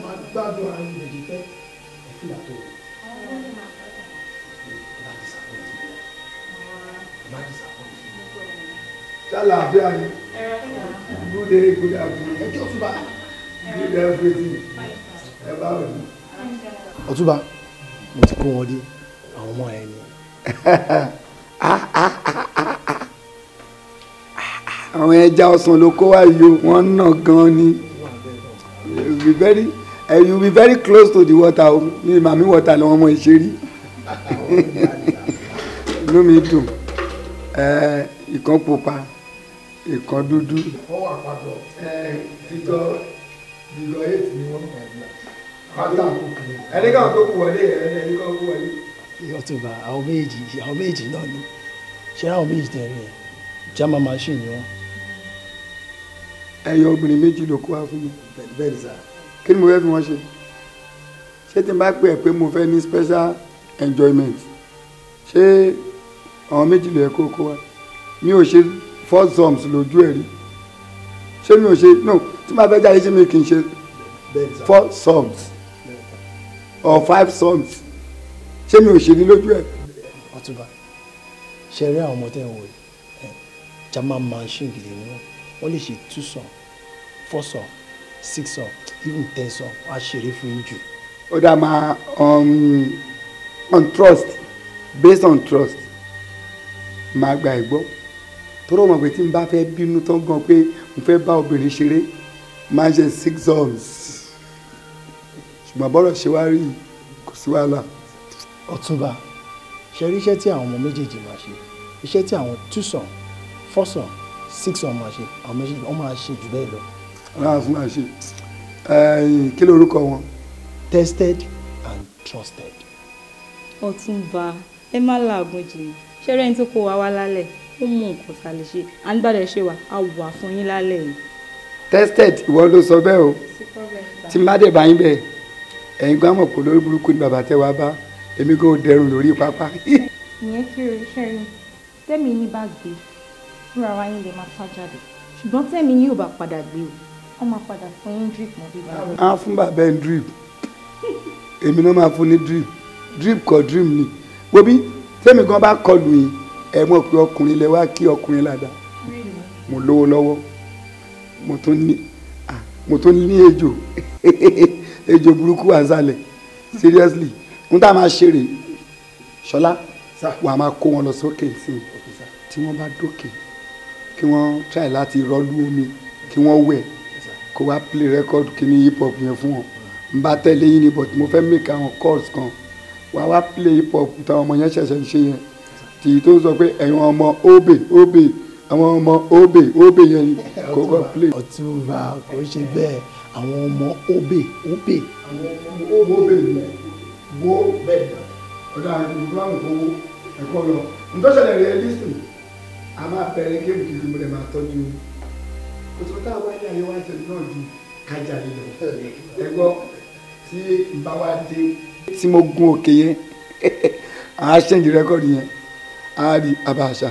máa gbádùn ara yín lèdí fẹ́ ẹ̀fílà tó rẹ̀. Ṣálà àbíà ni. Good day, good afternoon. Ẹ jẹ́ Ọ̀túnba. Good everything. Ẹ bá wẹ̀ mí. Ọ̀túnba, mo ti kó wọn dé àwọn ọmọ ẹ ni. Àwọn ẹja ọsàn ló kó wá yìí o, wọ́n nà gan ni. You be very close to the water o. Mi màmí water lọ́wọ́ ọmọ ìṣeré. Inú mi dùn. Ìkan pupa, ìkan dúdú. Wọ́n wà papọ̀. Fíjọ́ 8 ni wọ́n pátá kòkòrò. Ẹni kan tó kù wọlé, ẹni kan kú wọlé. Ọ̀túnba, àwọn méjì náà ni. Ṣé àwọn méjì tẹ̀lé ẹ̀? German machine ni wọ́n. Ẹyọ obìnrin méjì ló kó wá fún mi. Bẹ́ẹ̀ ni sá. Kí ni mo fẹ́ fi wọ́n ṣe? Ṣé tí n bá pè é pé mo fẹ́ ní special enjoyment? Ṣé àwọn méjì ló yẹ kó kó wá? Mi ò ṣe 4 sums lójú ẹ̀ rí. Ṣé mi ò ṣe no tí màá fẹ́ jáde ṣé mi kì í ṣe 4 sums or 5 sums? Ṣé mi ò ṣe ní lójú ẹ̀? Ọ̀túnba, ṣe rí àwọn ọmọ tẹ́ ń wò yìí? German machine gidi ni wọ́n lè ṣe 2 sums, 4 sums, 6 sums, even 10 sums. Wọ́n á ṣeré fún yín jù. Ó dá máa on trust, based on trust máa gba ẹ̀gbọ́ tó rọ̀ mọ̀ pé tí n bá fẹ́ bínú tán gan pé mo fẹ́ bá obìnrin ṣeré máa ń ṣe 6 sums ṣùgbọ́n bọ́rọ̀ ṣe wá rí kò sí wàhálà. Ọ̀túnba, ṣe rí iṣẹ́ tí àwọn ọmọ méjèèjì máa ṣe, iṣẹ́ tí àwọn 2 sums, 4 sums, 6 sums máa ṣe, àwọn méjèèjì wọ́n máa ṣe jù bẹ́ẹ̀ lọ. Wọ́n á fún wa ṣe kí lorúkọ wọn? Tested and trusted. Ọ̀túnba, ẹ má làágùn jìnnà ṣẹ́rẹ́ ní tó kó wa wá lálẹ́ ó mú nǹkan tá a lè ṣe à ń gbàdọ̀ ṣe wà á wà fún yín lálẹ́ yìí. Tested ìwọ ló sọ bẹ́ẹ̀ o tí n bá dé bá yín bẹ́ẹ̀ ẹ̀yin gbọ́ àmọ̀ pò lórí burúkú ni bàbá tẹ́ wá bá èmi kò dẹrùn lórí pápá. ìyẹn kí o ṣe rí tẹ́mi ní bá gbé fúnra wa yín lè máa fà jáde ṣùgbọ́n tẹ́mi ní ò bá padà gbé o wọ́n máa padà fún yín drip mọ́ bíbá. á fún bàbá ẹ̀ drip èmi náà máa fún ní drip kọ dream ni wobí tẹ́mi gan bá kọlù yín ẹ mọ̀ pé ọkùnrin lẹ wá kí ọkùnrin ládàá mo lówó lọ́wọ́ mo tún ní ejò burúkú wà sálẹ̀ seriously n tá máa ṣeré ṣọlá wàá máa kó wọn lọ sókè sí tí wọ́n bá dókè kí wọ́n try láti rọ́lú omi kí wọ́n wẹ̀ kó wá play record kí ní hip hop yẹn fún wọn n bá tẹ̀lé yín ni but mo fẹ́ make àwọn calls kan wàá wá play hip hop táwọn ọmọ yẹn ṣẹ̀ṣẹ̀ ń ṣe yẹn tì tó ń sọ pé ẹ̀yin ọmọ óbè àwọn ọmọ óbè yẹn kò kọ́ play. Ọ̀túnba kò ṣe bẹ́ẹ̀ àwọn ọmọ óbè. àwọn ọmọ óbè ni wo bẹ́ẹ̀ ọ̀dà ìlú àwọn òkòwò ẹ̀kọ́ lọ ntọ́sẹ̀lẹ̀ rẹ̀ lísìn a máa bẹ̀rẹ̀ géèmù kìí mo lè máa tọ́jú òtún táwọn wáyé ayé wá ṣe náà ju kájà lílọ ẹgbọ́ tí n bá wá dé tí mo gun òkè yẹn àá ṣẹ́ǹjì rẹ́kọ̀dì yẹn àá rí abàṣà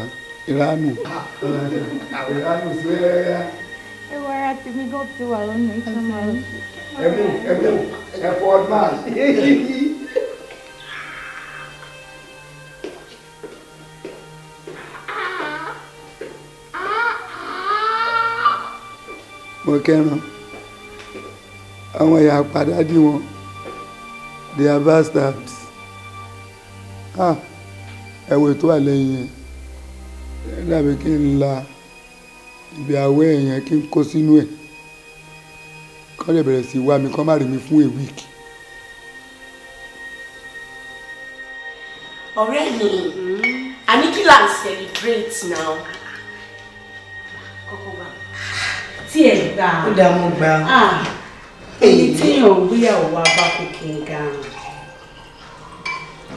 ìránù sí ẹ̀yà. ẹ wọ ara tèmi gan ti wà lọ́nà ìṣọ́nà ẹ̀fọ́ ọdún máa mo kẹ́ran àwọn ìyá padà dí wọn they are bastards ẹ̀wọ̀ ètò àlẹ́yìn yẹn ẹ dàbí kí n la ibi àwẹ̀ yẹn kí n kó sínú ẹ̀ kọ́ lè bẹ̀rẹ̀ sí wá mi kọ́ má rí mi fún a week. ọ̀rẹ́ mi àní kí là ń celebrate now. tí ẹ gbà ó dá mo gbà èyí téèyàn ò gbéyàwó wa bá kó kí n ga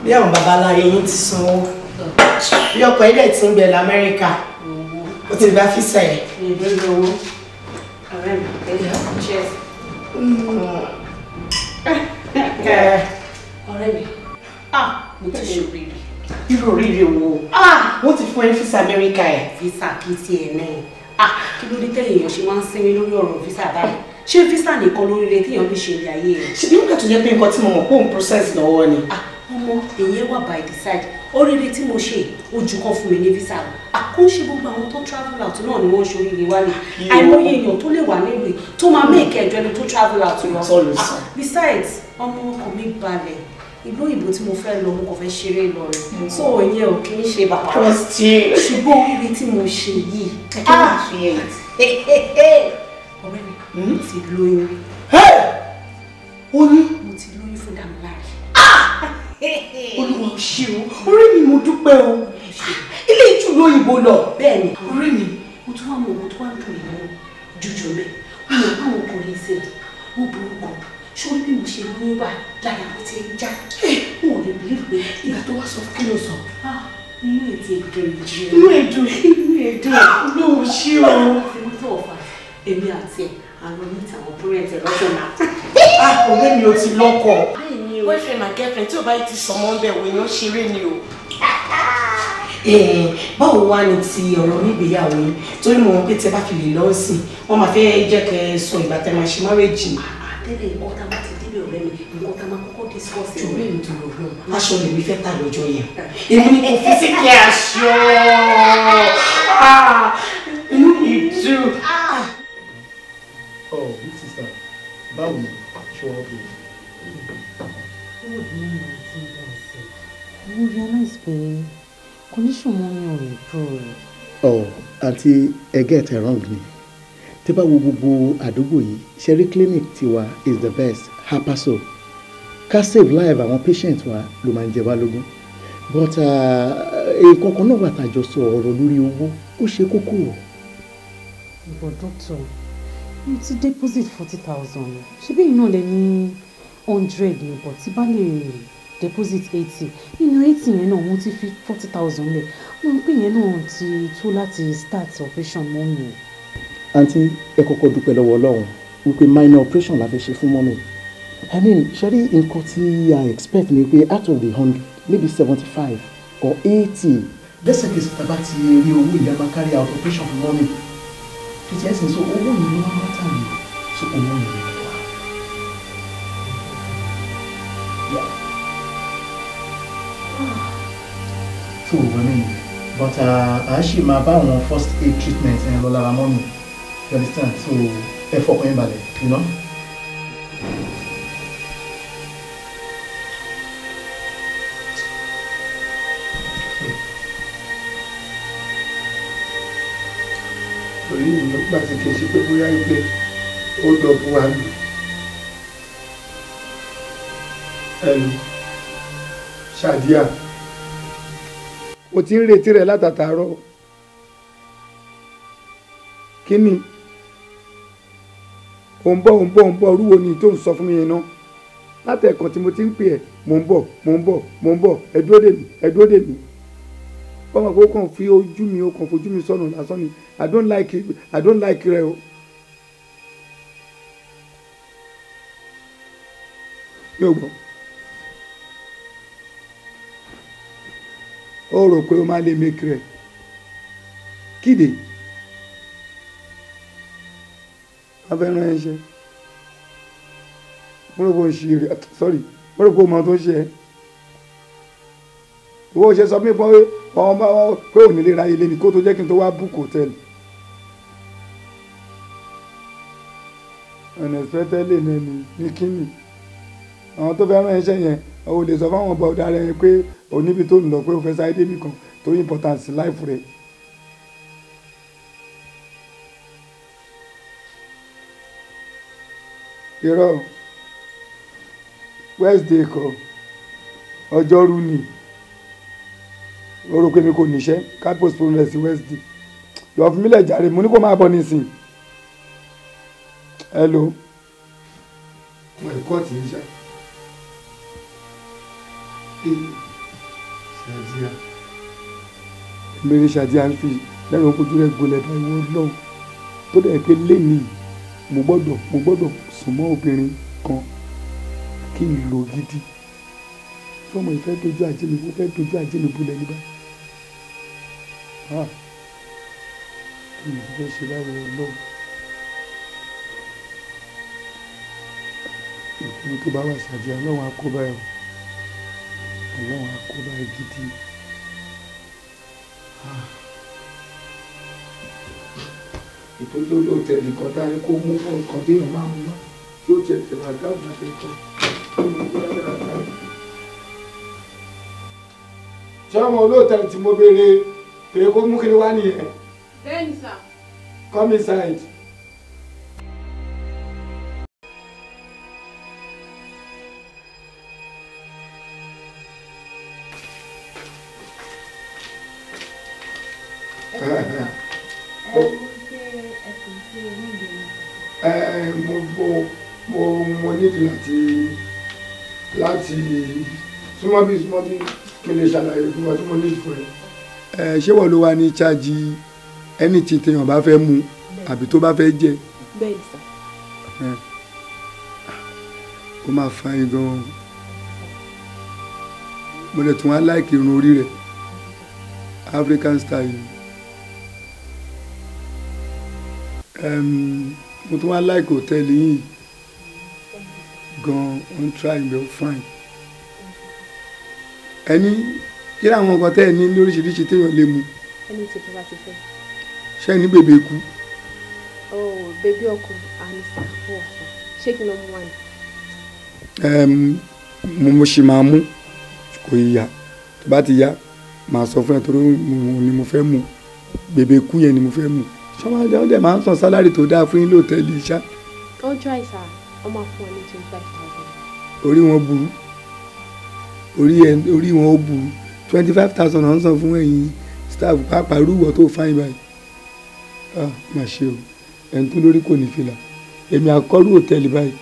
bí àwọn babaláyé yín ti sanwó bí ọkọ ilé tí ń bẹ lamẹ́ríkà ó ti gba físà ẹ̀. ìbéèrè owó ọ̀rẹ́ mi cheers. ọ̀rẹ́ mi mo ti ṣe oríire. irú oríire wo wọ́n ti fún ẹ físà amẹ́ríkà ẹ̀. visa kì í tiẹ̀ náà kí ló dé tẹ̀lé èèyàn ṣe máa ń sinmi lórí ọ̀rọ̀ visa báyìí ṣé visa nìkan lórí rẹ téèyàn fi ṣe ilé ayé rẹ. ṣe bí nígbà tó jẹ́ pé nǹkan tí mo mọ̀ pé òun process lọ́wọ́ ni. ọmọ èyí wà by the side oríire tí mo ṣe ojú kan fún mi ní visa rẹ àkóńṣe gbogbo àwọn tó travel out náà ni wọ́n ṣoríire wálé àìmọye èèyàn tó lè wà nílùú tó máa make ẹjọ́ ẹni tó travel out lọ. Besides ọmọ ọkọ mi balẹ̀ ìlú òyìnbó tí mo fẹ́ lọ mo kàn fẹ́ ṣeré lọ rẹ̀ so ìyẹn ò kì í ṣe bàbá rẹ̀ ṣùgbọ́n oríire tí mo ṣe yìí ọ̀rẹ́ mi mo ti lóyún mo ti lóyún fún Dámiláre. Olúwa ò ṣe o orí mi mo dúpẹ́ o ilé ìtura òyìnbó lọ. Bẹ́ẹ̀ni orí mi mo tún wá mọ owó tó wá ń dùn ìlú jùjọ mẹ́ mo mọ̀ báwọn ọkùnrin ṣe wọ́n burú kan ṣórí bí mo ṣe lóyún bá dára mo ti já wọn ò lè bí ìgbé ìgbà tó wá sọ kí ló sọ inú ètò ìdùn inú èdè Olúwa ò ṣe o. mo tó ọ̀fà èmi àti ẹ̀ àwọn oníta àwọn púrẹ́ǹtì lọ́sọ̀ náà. ọ̀rẹ́ mi ò ti lọ́kọ. boyfriend and girlfriend tí ò bá yìí ti sọmọ ń bẹ̀ wò èèyàn ṣeré ni o. báwo wá ní ti ọ̀rọ̀ nígbéyàwó yìí torí mo mọ̀ pé tí ẹ bá fi lè lọ sí wọ́n máa fẹ́ jẹ́ kẹ́ ẹ sọ ìgbà tẹ́ máa ṣe márèjì. tẹ́lẹ̀ nǹkan tá a bá ti délé ọ̀rẹ́ mi nǹkan tá a máa kọ́kọ́ discuss. ọ̀rẹ́ mi tó lọ lọ aṣọ lèmi fẹ́ tà lọ́jọ́ yẹn èmi ni kò fi sí kí aṣọ inú mi dùn. Oh, big sister, báwo ni ṣé wọ́n fi? mo realize pé condition wọn ni ò improve. Oh, àǹtí ẹ get it wrong ni. Tí bá wo gbogbo àdúgbò yìí, Sherry clinic tiwa is the best, hapaso. Ká save life àwọn patient wa ló máa ń jẹ wá lógún. But nǹkan kan náà wà tàjọ sọ ọ̀rọ̀ lórí owó, ó ṣe kókó. But doctor, mo ti deposit 40,000 ṣebí iná lẹ ní 100 ni but tí bá lè deposit 80 nínú 80 yẹn náà mo ti fi 40,000 lẹ̀ mo ń pè yẹn náà ti tó láti start operation mọ́ mi. Àǹtí ẹ kọ́kọ́ dúpẹ́ lọ́wọ́ Ọlọ́run wípé minor operation la fẹ́ ṣe fún mọ́mì. I mean ṣẹ́rí nǹkan tí I expect ni pé out of the 100 maybe 75 or 80 lẹ́sẹ̀kẹsẹ̀ tàbá ti rí owó ìyá máa carry out operation fún mọ́mì. Fìtí ẹ̀sìn so owó yìí ló máa ń bá tàbí so owó yìí ló wà. So I mean but a ṣì máa bá àwọn first aid treatment ẹ̀ lọ lára mọ́mì. You understand? So ẹ fọkàn yín balẹ̀, you know. Torí ìgbà tí kì í ṣe pé bóyá ìgbé ó dọ̀bù wa lù. Ẹnu Ṣàdíà. Mo ti ń retí rẹ̀ látàtàárọ̀. Kí ni? Ò ń bọ̀ rúwo ni tó ń sọ fún mi yẹn náà. Látẹ̀kàn tí mo ti ń pè ẹ́, mò ń bọ̀, ẹ dúró dè mí. Bọ́mọ̀ pé ó kàn fi ojú mi, ó kàn fojú mi sọnù lásán ni. I don't like rẹ o. Mi ò gbọ́. Ó rò pé ó máa lè make rẹ̀. Kíde. Wọ́n fẹ́ rán ẹṣẹ́. Mo rò pé ó ń ṣe rẹ̀, sorry, mo rò pé ó mọ tó ń ṣe ẹ́. Owó ṣe sọ fún mi pé wọ́n bá wọ́n pé òní lè ra ilé ní kó tó jẹ́ kí n tó wá book hotel. Unexpectedly ní kíni. Àwọn tó fẹ́ rán ẹṣẹ́ yẹn, o lè sọ fáwọn ọba ọ̀dà rẹ̀ pé oníbi tó ń lọ pé o fẹ́ sáré débi kan tó important sí life rẹ̀. Irọ́ Wednesday kọ́ ọjọ́rú ni o rò pé mi kò níṣẹ́ ká postpone rẹ̀ sí Wednesday lọ fún mi lẹ̀ jàre mo ní kó máa bọ̀ nísìn. Hello. Mo ẹ̀kọ́ tí ń ṣá. Ṣàdíà. Mèrè Ṣàdíà ń fi lẹ́nu ojú rẹ̀ gbolẹ̀ bá ìwọ lọ́wọ́ tó dẹ̀ pé lẹ́nìí mo gbọ́dọ̀ sùn mọ́ obìnrin kan kí n lò gidi. Fọ́mọ ìfẹ́ dojú ajé mi bulẹ̀ níbà. Kí ni mo fẹ́ ṣe láwọn ọlọ́run? ìfún tó bá wà ṣàdí ọlọ́run àkóbá ẹ̀ ọlọ́run àkóbá ẹ̀ gidi. ìtọ́jú olóòtẹ̀ nìkan dání kó mú fún nǹkan tí èèyàn máa mú náà yóò jẹ tẹ̀lé àdáàbò àti nǹkan. ṣé ọmọ olóòtẹ̀ tí mo béèrè pé kó mú kí ni wá nìyẹn. Bẹ́ẹ̀ni sà. Come inside. Mo nídìí láti súnmọ́ bí kí n lè ṣàlàyé fún wa tí mo nídìí fún ẹ. Ṣé wọ́n ló wà ní chájì ẹni tí téèyàn bá fẹ́ mu àbí tó bá fẹ́ jẹ? Bẹ́ẹ̀ni sà. Ó máa fa yín gan-an. Mo lè tún wá láìkì irun orí rẹ̀ African style. Mo tún wá láìkì hòtẹ́ẹ̀lì yìí gan-an on try me fine. Ẹni kí làwọn nǹkan tẹ́ ẹ ní lóríṣiríṣi téèyàn lè mu? Ẹni tí bá ti fẹ́. Ṣé ní bèbè ikú? Bèbí ọkọ àníṣà fún ọ̀sán. Ṣé kí n lọ mú wá ni? Mo ṣì máa mú kò yíya tó bá ti yá màá sọ fún ẹ torí ni mo fẹ́ mu bèbè ikú yẹn ni mo fẹ́ mu. Ṣọ́wọ́n ọdẹ máa ń san sálárì tó dáa fún yín lóòtẹ́ẹ̀lì iṣá. Ọjọ́ àìsà ọmọ fún ọ ní 25,000. Orí wọn burú orí wọn ó burú 25,000 náà ń san fún ẹ̀yin staff pàápàá irúwọ̀ tó fáyín báyìí. Má ṣe o ẹni tó lórí kò ní fìlà èmi àkọ́rù hòtẹ́ẹ̀lì báyìí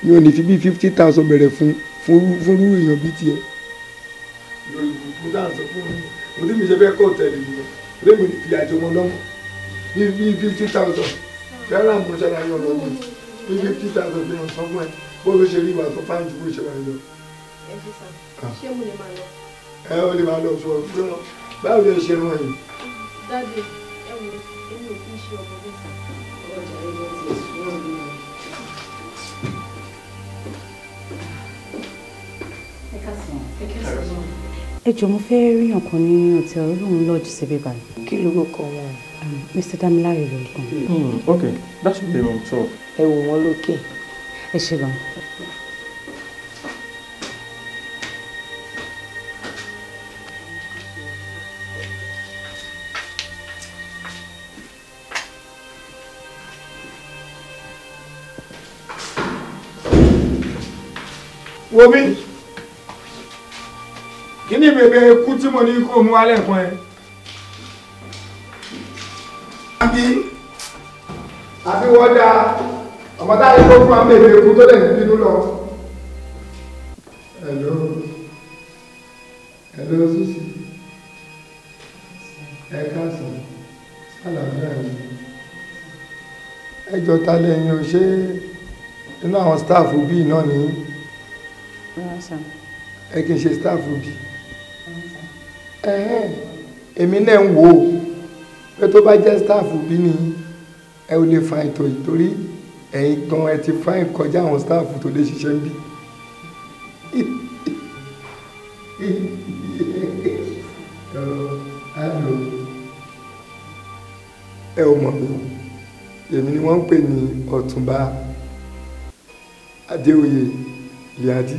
mi ò ní fi bí 50,000 bẹ̀rẹ̀ fún irú èèyàn bíi tiẹ̀. mo dáhùn sọ fún mi mo tí mi ṣe fẹ́ kọ́ hòtẹ́ẹ̀lì yìí lé mi fi àjọ wọn lọ́mọ bí 50,000 yàrá mo ṣàlàyé ọ̀nà mi bí 50,000 fi hàn sọ fún ẹ bó ló ṣe rí ìwà tó fáyín ju bó ṣe wà lọ. Ṣé mo lè máa lọ? Ó lè máa lọ sọ fún ọ báwo lè ṣe rán yìí. Dáàbì ẹ wò èmi ò kí ń ṣe ọmọ mẹ́ta. Ẹ jọ̀ọ́ mo fẹ́ rí ọ̀kan ní hòtẹ́ẹ̀lì olóhùn lọ́ọ̀jì síbí báyìí. Kí lorúkọ wọn? Mr. Damilare lórúkọ. Okay, that should be room 12. Ẹ wò wọ́n lókè. Ẹ ṣe gan. Wo mi kí ni bèbè ikú tí mo ní kó mú wálẹ̀ fún ẹ. àbí wọ́n da ọmọ táyé tó fún wa bèbè ikú tó lẹ̀ bínú lọ. hello Susi ẹ káàsán sálàmúlà yìí ẹjọ́ ta lẹ́yìn ò ṣe nínú àwọn staff bíi náà ní ẹ kì í ṣe staff bíi èmi náà ń wò ó pé tó bá jẹ́ staff bí ni ẹ ò lè fa ètò yìí torí ẹ̀yin gan ẹ ti fa ìkọjá àwọn staff tó lè ṣiṣẹ́ ń bí. ẹ ò mọ̀ mi èmi ni wọ́n ń pè ní Ọ̀túnba Adéoyè Liadi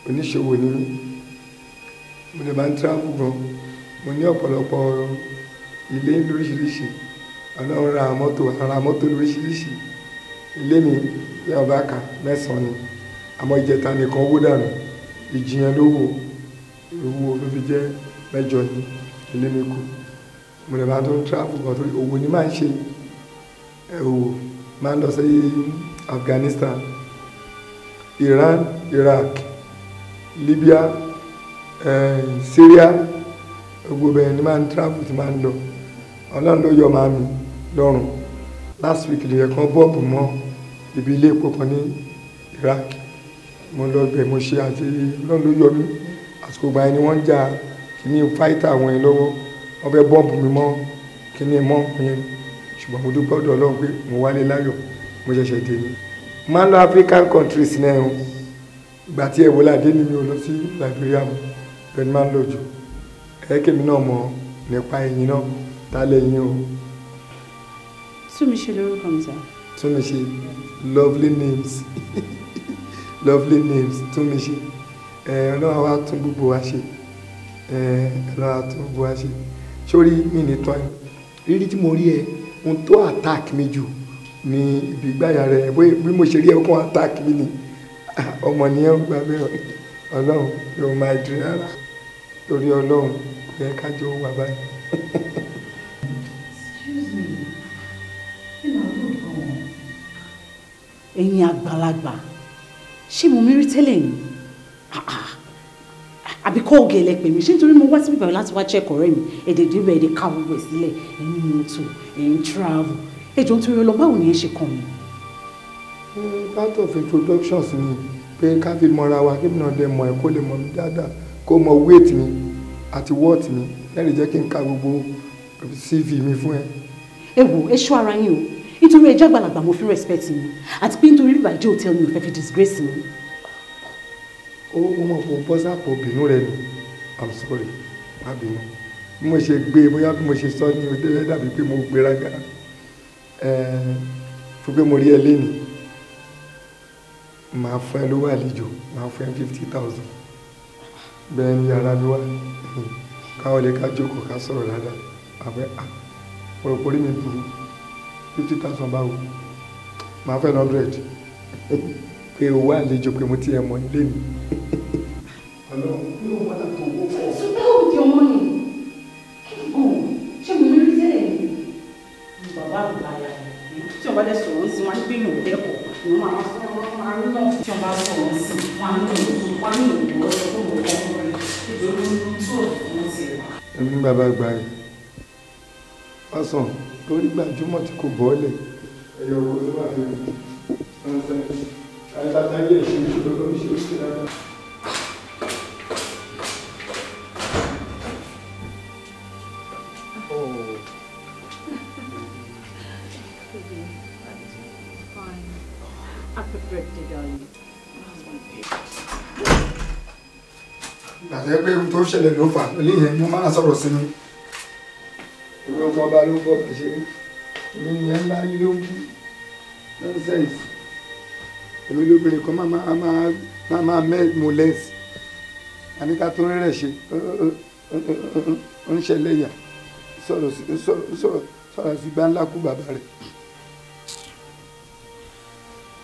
oníṣòwò ni mí mo lè máa ń travel gan mo ní ọ̀pọ̀lọpọ̀ ilé lóríṣiríṣi ọlọ́run ra mọ́tò lóríṣiríṣi ilé mi yẹ ọba kà 9 ni àmọ́ ìjẹta nìkan owó dànù ìjìyàn lówó owó ló fi jẹ́ 8 ní ilé mi kù mo lè máa tó ń travel gan torí owó ni máa ń ṣe owó máa ń lọ sí Afghanistan Iran Iraq Libya Syria gbogbo bẹ́ẹ̀ ni máa ń travel ti máa ń lọ ọlọ́run ló yọ màmí lọ́rùn last week lè yẹ kán bọ́ọ̀bù mọ́ ibi ilé epo kan ní Iraq mo lọ bẹ̀ mo ṣe àti ọlọ́run ló yọ mí àsìkò gbà ni wọ́n ń jà kíní fáìtà àwọn yẹn lọ́wọ́ wọ́n fẹ́ bọ́ọ̀bù mi mọ́ kíní mọ́ yẹn ṣùgbọ́n mo dúpẹ́ ọ̀dọ̀ ọlọ́run pé mo wálé láyọ̀ mo ṣẹ̀ṣẹ̀ dé ní máa ń lọ African countries náà o ìgbà tí Ebola dé ni mi ò lọ sí Liberia mo bẹ́ẹ̀ ni máa ń lọ jù ẹ̀ẹ́kẹ́mi náà mọ̀ nípa ẹ̀yìn náà tá lẹ́yìn o. Túnmiṣe lórúkọ mi sá. Túnmiṣe lovely names lovely names Túnmiṣe ọlọ́run wa tún gbogbo wa ṣe ọlọ́run wa tún gbogbo wa ṣe sórí mi ní tán rírí tí mo rí ẹ ohun tó attack mi jù ní ibi ìgbáyà rẹ bí mo ṣe rí ẹ kó attack mi ni ọmọ nìyẹn ń gbà bẹ́ẹ̀ ọlọ́run yóò máa dùn rárá torí ọlọ́run kò yẹ ká jọ wà báyìí. Ẹ̀yin àgbàlagbà ṣé mo mérí tẹ́lẹ̀ ni àbí kọ́ ògè ẹlẹ́pẹ̀ mi ṣé nítorí mo wá síbí báyìí láti wá check ọ̀rẹ́ mi èdè dìbò èdè ká gbogbo ẹ̀ sílẹ̀ ẹ̀yin mọ́tò ẹ̀yin travel ẹ̀jọ̀ nítorí ọlọ́ báwo ni ẹ ṣe kàn mí. part of introductions ni pé ká fi mọra wa kí náà dẹ̀ mọ̀ ẹ́ kó lè mọ̀ mí dáadáa kó mọ weight mi àti worth mi lẹ́rìí jẹ́ kí n ka gbogbo CV mi fún ẹ. ẹ wo ẹ ṣọ́ ara yín o nítorí ẹjọ́ àgbàlagbà mo fi respect mi àti pé nítorí bíbá ìjọ hòtẹ́ẹ̀lì mi ò fẹ́ fi disgrace mi. ó mọ̀ fún bọ́sàpọ̀ bínú rẹ ni I'm sorry má bínú bí mo ṣe gbé bóyá bí mo ṣe sọ ní ọdẹ dàbí pé mo gbéraga fún pé mo rí ẹ lẹ́nu máa fún ẹ lówó àlejò máa fún ẹ 50,000 bẹ́ẹ̀ ni yàrá mi wá káwọn lè ká jókòó ká sọ̀rọ̀ dáadáa àbẹ́ pòròpórí mi burú 50,000 báwo máa fẹ́ 100 pé owó àlejò pé mo ti ẹ̀ mọ̀ nílé mi. Ọlọ́run yóò wá láti owó pọ̀. Ṣùgbọ́n ó di ọmọ ni ṣé mo rí tẹ́lẹ̀ ni bàbá àgbàyà tí ọba dẹ̀ sọ̀rọ̀ sí wọn gbé yòó lẹ́kọ̀ọ́ ni wọ́n máa sọ máa rí náà tí ọba sọ̀rọ̀ sí wọn ní òwò ọ̀sẹ̀ tó wọ̀ ọkùnrin nítorí tó wọ́n ti wà. Ẹ̀mí bàbá àgbà yìí ọ̀sán lórí gbajúmọ̀ tí kò bọ́ọ̀lẹ̀ ẹ̀yọ̀ owó ló wà lórí ọ̀sán àìsàtàyè ìṣèlú lórí ṣe ó dáadáa. Àti pé ohun tó ṣẹlẹ̀ ló fà lórí yẹn mo máa sọ̀rọ̀ sí mi. Ìwé ọmọ ọba ló ń bọ̀ kìí èmi ni ẹ ńlá yìí ló ń bú nonsense. Èmi lóbìnrin kan máa mẹ́ẹ̀mú lẹ́sì. Àníká tó rẹ̀ ṣe ń ṣẹlẹ̀ yà sọ̀rọ̀ sí gbáńlá kú bàbá rẹ̀.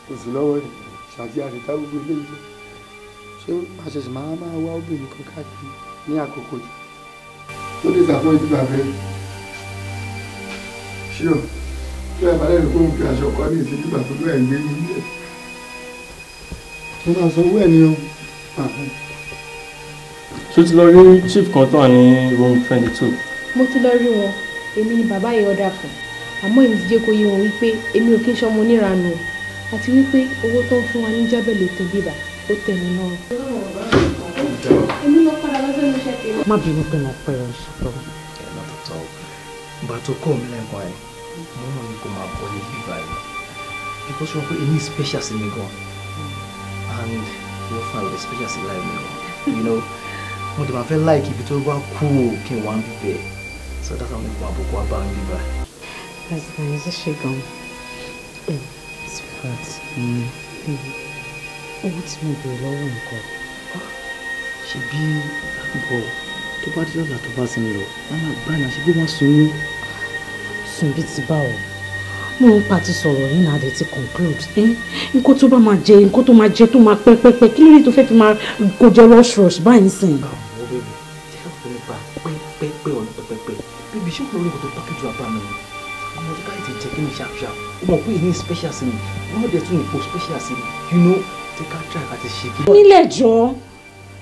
Kò sí lọ́wọ́ rẹ̀ ṣàti àríká gbogbo ilé ìjọ. Ṣé àṣẹ̀ṣẹ̀ máa wá obìnrin kan káàkiri ní àkókò yìí tó lè sàfún ìdíbà bẹ́ẹ̀ ṣé o tí ẹ bá lẹ́nu kó ń fi aṣọ kọ́ ní ìsìnkúgbà tó lóẹ̀ ń gbé ní ilé mo máa sọ owó ẹ̀ ní o. Ṣé o ti lọ rí chief kan tó wà ní room 22? Mo ti lọ rí wọn èmi ni bàbá yìí ọ̀dà fún àmọ́ èmi ti jẹ́ kó yé wọn wípé èmi ò kí ń ṣọmọ oníranù àti wípé owó tó ń fún wa ní jábẹ̀lì ètò bíbà ó tẹ̀ mí náà. Èmi lọ padà lọ́sẹ̀ ní iṣẹ́ tèmi. Má bínú pé mo pẹ́ ọ ṣùgbọ́n. Ẹ má tó tọ́ ìgbà tó kọ́ mi lẹ́ẹ̀kan ẹ̀ mo náà ní kó máa bọ́ ní bíbá yìí because wọ́n pé èmi special sí mi gan and wọ́n fún àwọn special sí láì mi gan you know mo dẹ̀ máa fẹ́ like ibi tó bá kú kí n wá ń bíbẹ̀ so that's how mo kọ́ àbùkù wá bá ń bíbá. That's nice, ẹ ṣe gan. Sweetheart, owó tí mo bèrè lọ́wọ́ nǹkan ṣe bí bọ̀ tó bá dé lọ́la tó bá ti ń lọ wọ́n máa gbá náà ṣe bí wọ́n sun yín. Sùn bí ti bá ọ mo ń pa ti sọ̀rọ̀ yìí náà àdé ti conclude nǹkan tó bá máa jẹ nǹkan tó máa jẹ tó máa pẹ́pẹ́pẹ́ kí lórí tó fẹ́ fi máa kó jẹ rush báyìí sìn. àwọn bèbè tí a fẹ́ nípa pẹ́pẹ́pẹ́ ọ̀nà pẹ́pẹ́pẹ́ bíbí ṣé kò lórí nǹkan tó pákéjì wa bá mi ni ọmọ ọdún káyọ̀ ti jẹ́ kí ni ṣàpṣàp ó mọ̀ pé èyí special sí mi wọ́n dẹ̀ tún ipò special sí mi you know tí ká try àti ṣe kí. nílẹ̀ jọ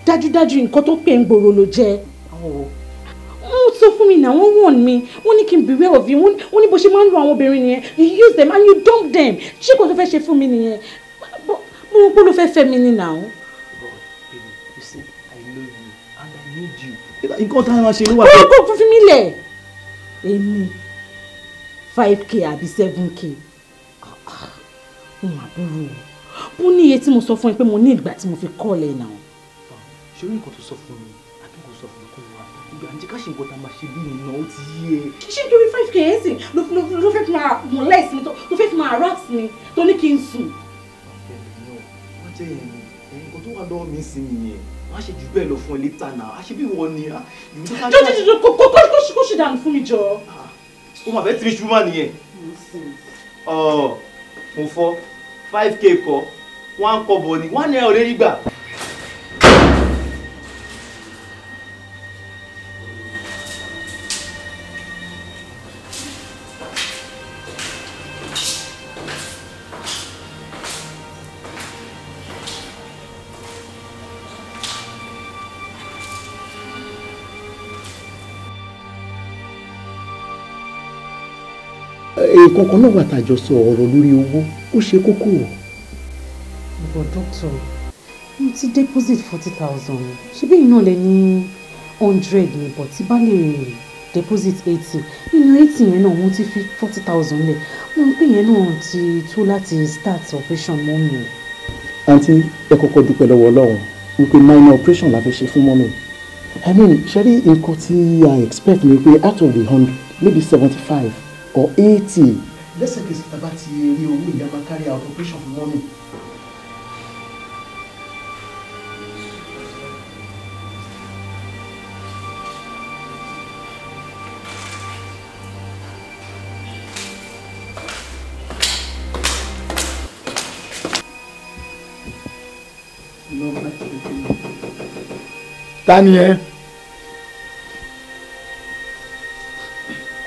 dájúdájú nǹkan tó pè ń gbòòrò ló jẹ́. wọ́n sọ fún mi náà wọ́n warn mi wọ́n ní kí n beware of you wọ́n ní bó ṣe máa ń lo àwọn obìnrin nìyẹn you use them and you dump them ṣé kò tó fẹ́ ṣe fún mi nìyẹn mo rò pé ló fẹ́ fẹ́ mi ní náà. You see, I love you and I need you. Nǹkan tá a máa ṣe ló wà. Ó kò fún mi lẹ̀. Èmi 5k àbí 7k. Mo máa búrò. ó ní iye tí mo sọ fún ẹ pé mo ní ìgbà tí mo fi call ẹ náà. ṣé orí nǹkan tó sọ fún mi àbí kò sọ fún mi kó wà ìgbà àǹjẹ́ ká ṣe nǹkan tá a máa ṣe bí ìná ó ti yé e. ṣé nítorí 5k ẹ̀ sìn ló fẹ́ fi máa molest mi tó fẹ́ fi máa harass mi tó ní kí n sùn. wọ́n jẹ́ nǹkan tó wà lọ́wọ́ mi sí mi yẹn wọ́n á ṣe jù bẹ́ẹ̀ lọ fún ẹ létà náà á ṣe bí wọ́n ni jọjọjọjọ kó ṣe dànù fún mi jọ. ó máa fẹ́ tìrì ṣubú mà nìyẹn. mo fọ́ 5k kọ́ 1 kọ́bọ̀ ni 1 naira ò lè rí gbà. nǹkan kan náà wà tàjọ sọ ọ̀rọ̀ lórí owó ó ṣe kókó. bọ̀ dókítà mo ti deposit 40,000 ṣé bí iná lẹ ní 100 ni bọ̀ tí bá lè deposit 80 nínú 80 yẹn náà mo ti fi 40,000 lẹ̀ mo ń pè yẹn náà ti tó láti start operation mọ́ mi. àǹtí ẹ kọ́kọ́ dúpẹ́ lọ́wọ́ Ọlọ́run wípé minor operation la fẹ́ ṣe fún mọ́mì. I mean ṣe rí nǹkan tí I expect ni pé out of the 100 maybe 75 or 80. lẹ́sẹ̀kẹsẹ̀ tá a bá ti rí owó ìyá máa carry out operation fún mọ́mì. ta ni ẹ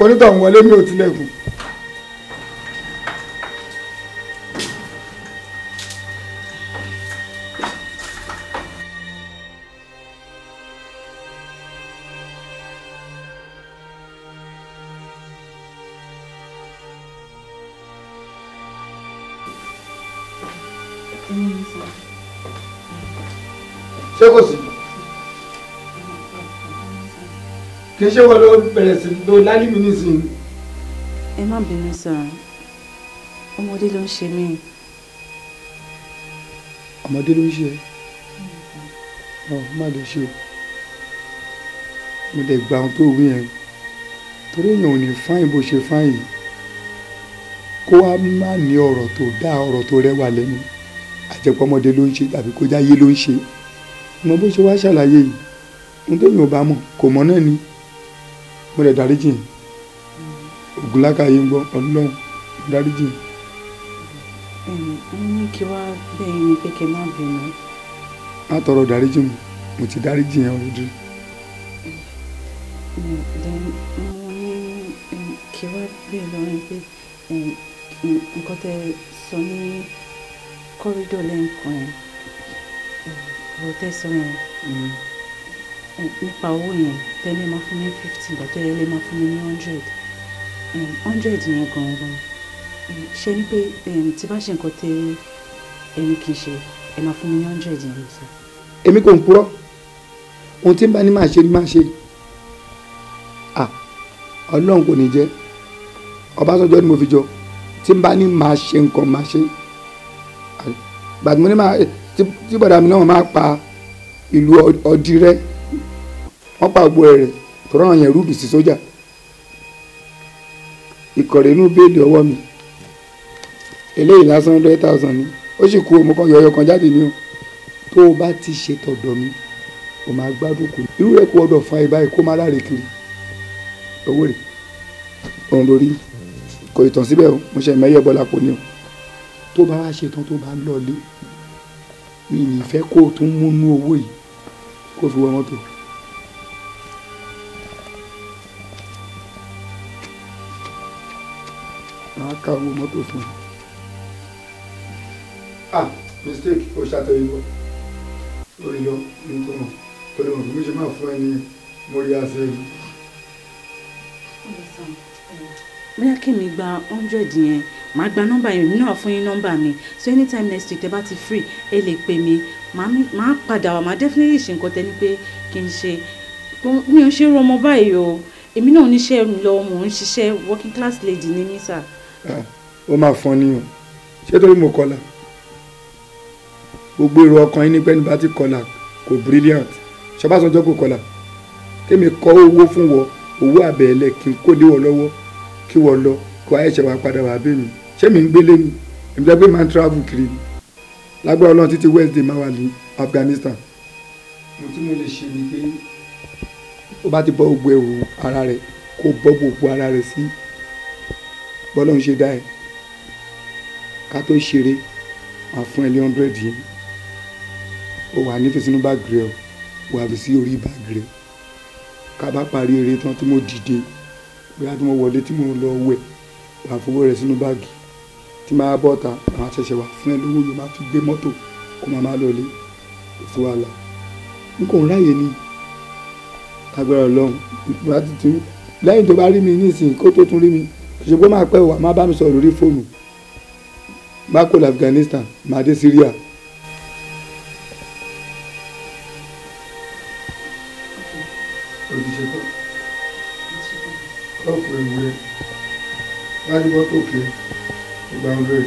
onítọ̀ ń wọlé mi ò tilẹ̀kùn. ṣé kò sí kì í ṣe wọ́n ló bẹ̀rẹ̀ sí ló lálìmí nísìnyí. ẹ má bínú sir ọmọdé ló ń ṣe mí. ọmọdé ló ń ṣe ọ má lè ṣe mo lè gba ohun tó wí yẹn torí èèyàn ò ní fáyìn bó ṣe fáyìn kó wá má ní ọ̀rọ̀ tó dá ọ̀rọ̀ tó rẹwà lẹ́nu àjẹpọ̀ ọmọdé ló ń ṣe tàbí kó jáyé ló ń ṣe mo bó ṣe wá ṣàlàyé yìí ohun tó yàn ò bá mọ̀ kò mọ̀ náà ni mo lè dáríjì yìí ògùnlákàyé ń gbọ́ ọlọ́run dáríjì yìí. mo ní kí wá bẹ́ẹ̀ ni pé kí n má bínú. má tọrọ dáríjì mi mo ti dáríjì yẹn ọ̀rẹ́dì. mo ní kí wá bẹ́ẹ̀ lọ́rùn pé nǹkan tẹ sọ ní kọ́rídọ̀ lẹ́ǹkan ẹ̀ ọ̀rọ̀ tẹ sọ yẹn nípa owó yẹn tẹ́lẹ̀ máa fún mi 50 bọ̀ tẹ́lẹ̀ máa fún mi ní 100 yẹn gangan ṣe ni pé tí bá ṣe nǹkan tẹ ẹni kì í ṣe ẹ máa fún mi ní 100 yẹn sọ. èmi kò ń purọ́ ohun tí ń bá ní máa ṣe ni máa ṣe ọlọ́run kò ní jẹ́ Ọbásanjọ́ ni mo fi jọ tí ń bá ní máa ṣe nǹkan máa ṣe gbàtí mo ní máa tí bọ̀dà mi náà máa pa ìlú ọdí rẹ wọ́n pa gbogbo rẹ̀ tọ́rọ̀ àwọn yẹn rúbì sí sójà ìkọ̀rẹ́ inú béèlì ọwọ́ mi eléyìí lásán 100,000 ni ó sì kú ọmọ kan yọyọ kan jáde ní o tó o bá ti ṣe tọ̀dọ̀ mi o máa gbádùn kù irú rẹ̀ kó ọdọ̀ fa ibà yìí kó má láre kiri owó rẹ̀ òun lórí kò ìtàn síbẹ̀ o mo ṣe mẹ́yẹ bọ́lá kò ní o tó bá wá ṣe tán tó bá lọ lé mi ì fẹ́ kó o tún múnú owó yìí kó o fi wọ mọ́tò. máa ká owó mọ́tò fún ẹ. mistake o ṣàtẹ̀yìn bọ́ lórí yọ ní tó mọ̀ tó lè mọ̀ bí mo ṣe máa fún ẹ ní mórí àṣẹ yìí. bóyá kí mi gba 100 yẹn màá gba nọ́mbà yẹn mi náà fún yín nọ́mbà mi so anytime next week tẹ́ bá ti free ẹ lè pè mí màá padà wá màá definitely ṣe nǹkan tẹ́ ní pé kí n ṣe mi ò ṣe rọmọ báyìí o èmi náà oníṣẹ́ lọ mò ń ṣiṣẹ́ working class lady ní mí sà. ó máa fọn ni o ṣé torí mo kọlà gbogbo èrò ọkàn yín ní pẹ́ẹ́ni bá ti kọlà kò brilliant ṣọbásanjọ́ kò kọlà kémi kọ́ owó fún wọ owó àbẹ̀ẹ́lẹ̀ kí n kó léwọ̀ lọ́wọ́ kí wọ́n lọ kó ayẹ̀ṣẹ̀ wá padà wá bẹ́ẹ̀ mi ṣé mi ń gbélé ni èmi jẹ́ pé máa ń travel kiri ni lágbára ọlọ́run títí Wednesday máa wà ní Afghanistan. mo tí mo lè ṣe ni pé ó bá ti bọ́ gbogbo ẹrù ara rẹ̀ kó bọ́ gbogbo ara rẹ̀ sí bọ́lọ́run ṣe dá ẹ̀ ká tó ṣeré máa fún ẹ ní 100 yìí ó wà nífẹ̀ẹ́ sínú báàgì rẹ̀ wà fi sí orí báàgì rẹ̀ ká bá parí eré tán tí mo dìde bóyá tí mo wọlé tí mo lọ wẹ̀ wà fowó rẹ̀ sínú báàgì tí máa bọ́ ta àwọn àṣẹṣẹ wà fún ẹ lówó yóò máa fi gbé mọ́tò kó máa máa lọlé kò sí wàhálà n kò ráyè ní agbára Ọlọ́run bá ti tún lẹ́yìn tó bá rí mi nísìnyí kó tó tún rí mi ṣùgbọ́n máa pẹ́ wà má bá mi sọ̀rọ̀ lórí fóònù bá kó lọ Afghanistan máa dé Syria. òṣìṣẹ́ tó lọ́pọ̀ ìwé láti bọ́ tó kéré ìgbà 100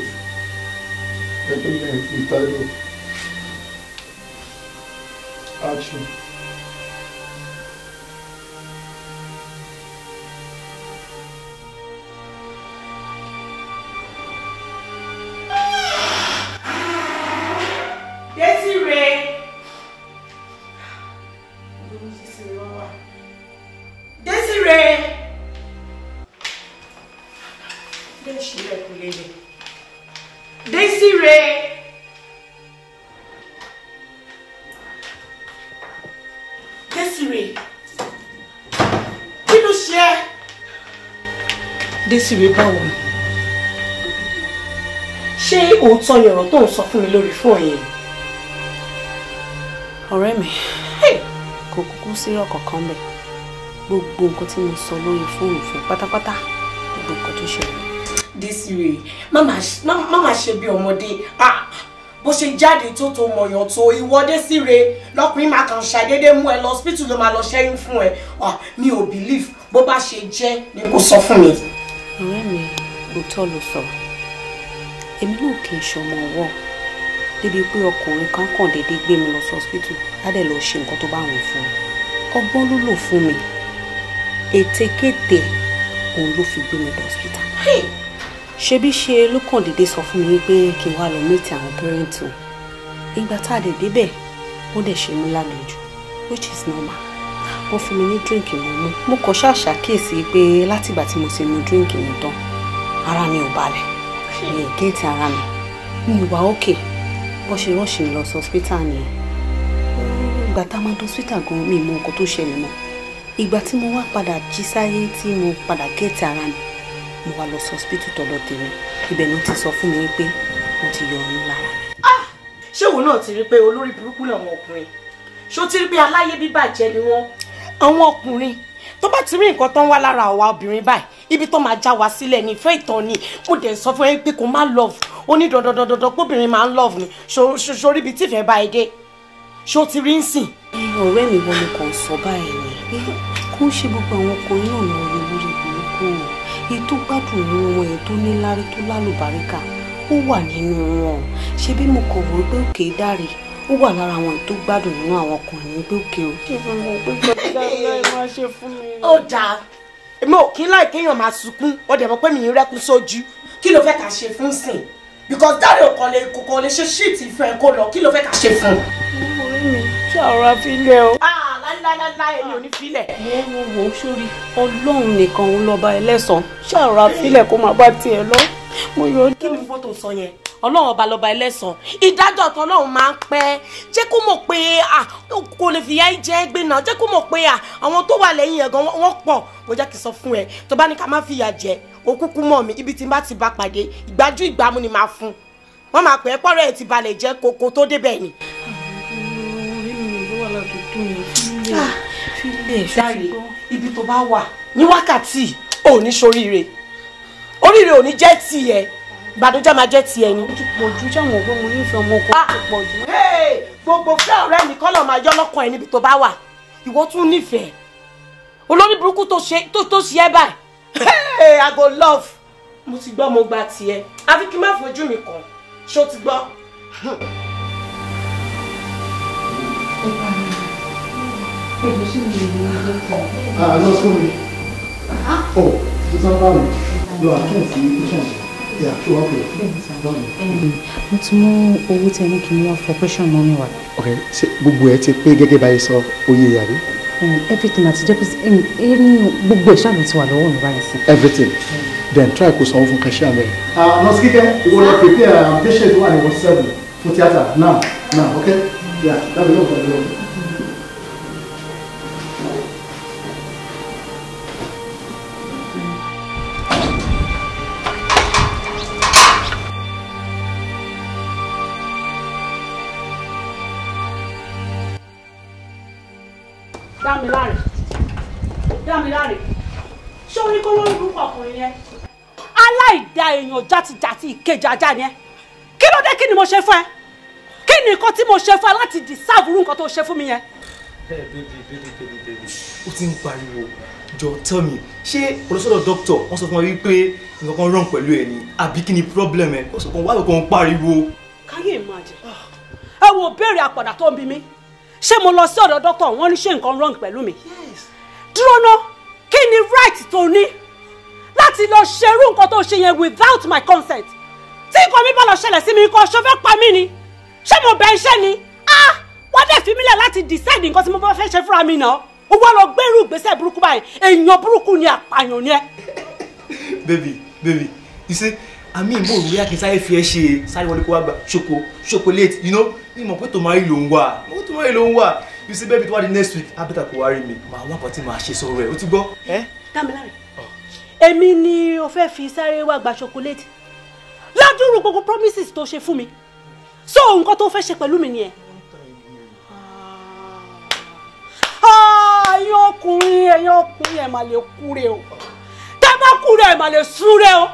ẹgbẹ́ mẹ́rin fi title action. Desire báwo ni? Ṣé òótọ́ ni ọ̀rọ̀ tó ń sọ fún mi lórí fóònù yẹn? Ọ̀rẹ́ mi, kò kúkú sí ọ̀kọ̀ọ̀kan bẹ̀. Gbogbo nǹkan tí mo sọ lórí fóònù fún pátápátá, gbogbo nǹkan tó ṣẹlẹ̀. Desire, má má ṣe bí ọmọdé. Bó ṣe jáde tó mọ̀yàn tó ìwọ Desire lọ́kùnrin máa kàn ṣàdédé mú ẹ lọ hospital ló máa lọ ṣẹ́yìn fún ẹ. Mi ò believe bó bá ṣe jẹ́ ni kò sọ fún mi. Ọ̀rẹ́ mi òótọ́ ló sọ èmi náà kì í ṣọmọ ọwọ́ débi pé ọkùnrin kan kàn déédéé gbé mi lọ sí hospital ládẹ lọ ṣe nǹkan tó bá wọn fún mi ọgbọ́n ló lò fún mi ètekéte òun ló fi gbé mi lọ hospital ṣebí ṣe ló kàn déédéé sọ fún mi pé kí n wá lọ meet àwọn parents o ìgbà tá a dé débẹ̀ ó dẹ̀ ṣe mí lálejò which is normal wọ́n fún mi ní drink mo kàn ṣàkíyèsí pé látìgbà tí mo ti mu drink mi tán ara mi ò balẹ̀ mi ò géètì ara mi ìwà òkè bó ṣe rọ́ọ̀ṣì mi lọ sí hospital nìyẹn ìgbà tá a máa dé hospital gan mi mọ nǹkan tó ṣẹlẹ̀ mọ́ ìgbà tí mo wá padà jí sáyé tí mo padà géètì ara mi mo wá lọ sí hospital tọ̀dọ̀ tèmi ibẹ̀ ló ti sọ fún mi pé mo ti yọ ọ̀run lára mi. ṣé òun náà ti rí pé olórí burúkú làwọn ọkùnrin ṣó ti rí pé aláyé bíbàjẹ́ ni wọ́n àwọn ọkùnrin tó bá ti rí nǹkan tó ń wá lára àwa obìnrin báyìí ibi tó máa já wa sílẹ̀ ní ìfẹ́ ìtàn ni mo dẹ̀ sọ fún ẹ pé kò má love ó ní dandandandan póbìnrin máa ń love ni ṣorí ibi tí ìfẹ́ bá ẹ dé ṣó ti rí ń sìn. ọ̀rẹ́ mi wọn ni kò sọ báyìí ni kó ṣe gbogbo àwọn ọkùnrin náà ní orí lórí burúkú èyí tó gbádùn nínú wọn èyí tó níláárí tó lálùbáríkà ó wà nínú wọn ṣé bí mo kàn wọ́n pé òkè dáre ó wà lára àwọn tó gbádùn nínú àwọn ọkùnrin pé òkè o. ó dáa èmi ò kí ń láì kéèyàn máa sunkún ó dẹ̀ mọ̀ pé mi ń rẹ́kún sójú kí ló fẹ́ ká ṣe fún sìn because dáre kò lè ṣe ṣíìtì ìfẹ́ kó lọ kí ló fẹ́ ká ṣe fún. ọ̀rẹ́ mi ṣàrà fílẹ̀ o. láíláíláí èmi ò ní fílẹ̀. wo sórí ọlọ́run nìkan ń lọ́ba ẹlẹ́sàn ṣàrà fílẹ̀ kó máa bá tiẹ̀ lọ. mo yọ kí ni fọ́tò sọ yẹn ọlọ́run ọba lọ́ba ẹlẹ́sàn ìdájọ́ tọ́lọ́run máa ń pẹ́ jẹ́ kó mọ̀ pé kò lè fìyà jẹ gbé náà jẹ́ kó mọ̀ pé àwọn tó wà lẹ́yìn ẹ̀gàn wọ́n pọ̀ mo jẹ́ kí n sọ fún ẹ tó bá ní ká má fìyà jẹ òkúkú mọ̀ mi ibi tí n bá ti bá pàdé ìgbájú ìgbámú ni máa fún wọ́n máa pẹ́ pọ́rọ̀ ẹ̀ ti balẹ̀ jẹ́ kókó tó débẹ̀ ni. dáre ibi tó bá wà ní wákàtí ò ní ṣoríire oríire ò ní jẹ́ tiẹ̀ ìbàdójá máa jẹ́ tiẹ̀ ni. ó ti pọ̀ ju sáwọn ògbó mo nífẹ̀ẹ́ ọmọ ọkọ ó ti pọ̀ jù. gbogbo fẹ́ ọ̀rẹ́ mi kọ́ lọ́ọ́ máa yọ lọ́kàn ẹ̀ níbi tó bá wà ìwọ tún nífẹ̀ẹ́ olórí burúkú tó ṣe ẹ́ báyìí I go love mo ti gbọ́ mo gba tiẹ̀ àfi kí n má fojú mi kàn ṣó ti gbọ́. No, sorry. Oh, it's not bad. You are trying to yeah, sure, okay. Mo ti mú owó tẹ ní kí n wá for operation mọ́ mi wá. Okay, ṣé gbogbo ẹ ti pé gẹ́gẹ́ báyìí sọ oyè yàrá? Everything àti deposit gbogbo ẹ̀ ṣáà ló ti wà lọ́wọ́ mi báyìí sí. Everything. Then try kó sanwó fún cashier mẹ́rin. Nurse Kíkẹ́, ìwọ lọ prepare patient wà ní ward 7 fún theatre now, okay? Yeah, that will help. Dámiláre ṣé o ní kó lórí burúkú ọkùnrin yẹn aláìda èèyàn játijàti ìkejì ajá ni ẹ kí ló dé kí ni mo ṣe fún ẹ kí ni nǹkan tí mo ṣe fún ẹ láti deserve irú nǹkan tó ṣe fún mi yẹn. baby o ti ń pariwo jọ tell me ṣé olùsọ̀dọ̀ doctor wọ́n sọ fún wa wípé nǹkan kan wrong pẹ̀lú ẹ ni àbí kí ni problem ẹ wọ́n sọ fún wa wáyé kan pariwo. káyé imagine ẹ wo béèrè àpàdà tó ń bi mí ṣé mo lọ sí ọ̀dọ̀ doctor wọ́n ní ṣé nǹkan wrong pẹ̀lú mi. dúró ná kí ni right tó ní láti lọ ṣerú nǹkan tó ṣe yẹn without my consent tí nǹkan mi bá lọ ṣẹlẹ̀ sí mi nǹkan ṣó fẹ́ pa mí ni ṣé mo bẹ iṣẹ́ ni wọ́n dẹ̀ fi mí lẹ̀ láti decide nǹkan tí mo bá fẹ́ ṣe fúnra mi náà ó wá lọ gbẹ́rù ìgbésẹ̀ burúkú báyìí èèyàn burúkú ni àpàyàn ni ẹ. baby you see I mean mo rí akínsáré fi ẹ ṣe sáré wọlé kó wá gba chocolate you know ní mọ̀ pé tòmárì ló ń wà you see baby tó wá di next week abẹ́ta kò wá rí mi màá wá nǹkan tí màá ṣe sọ̀rọ̀ ẹ̀ ó ti gbọ́. Dámiláre èmi ni o fẹ́ fi sáré wá gba chocolate ládùúrú gbogbo promises tó ṣe fún mi so nǹkan tó fẹ́ ṣe pẹ̀lú mi nìyẹn. ẹ̀yin ọkùnrin ẹ̀ mà lè kúre o tẹ́ bá kúre ẹ̀ mà lè súre o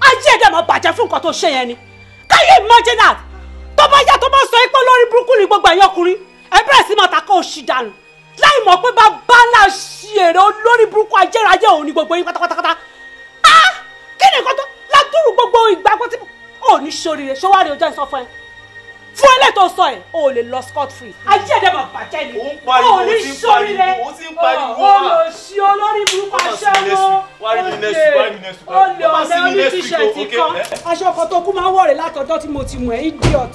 ayé ẹ̀dá máa bàjẹ́ fún nǹkan tó ṣe yẹn ni can you imagine that tó bá yá tó bá sọ pé lórí burúkú ni gbogbo ẹ̀yin ọkùnrin ẹ bẹ̀rẹ̀ sí máa takò òṣì dànù láì mọ̀ pé bàbá ńlá ṣèrè olórí burúkú ajẹ́rajẹ́ òun ni gbogbo yín pátápátá kí ni nǹkan tó ládùúrú gbogbo ìgbàgbọ́ tí ò ní ṣoríire ṣọwárí ọjọ́ ìsọ fún ẹ fún ẹlẹ́ tó sọ ẹ̀ o lè lọ scot free ayé ẹ̀dẹ̀ máa bàjẹ́ ni o ní ṣoríire o lè ṣí olórí burúkú aṣẹ́wó olè ọ̀lẹ́ oní tíṣẹ̀tì kan aṣọ ọkọ̀ tó kú máa ń wọ̀rẹ̀ látọjọ́ tí mo ti mọ̀ ẹ́ idiot.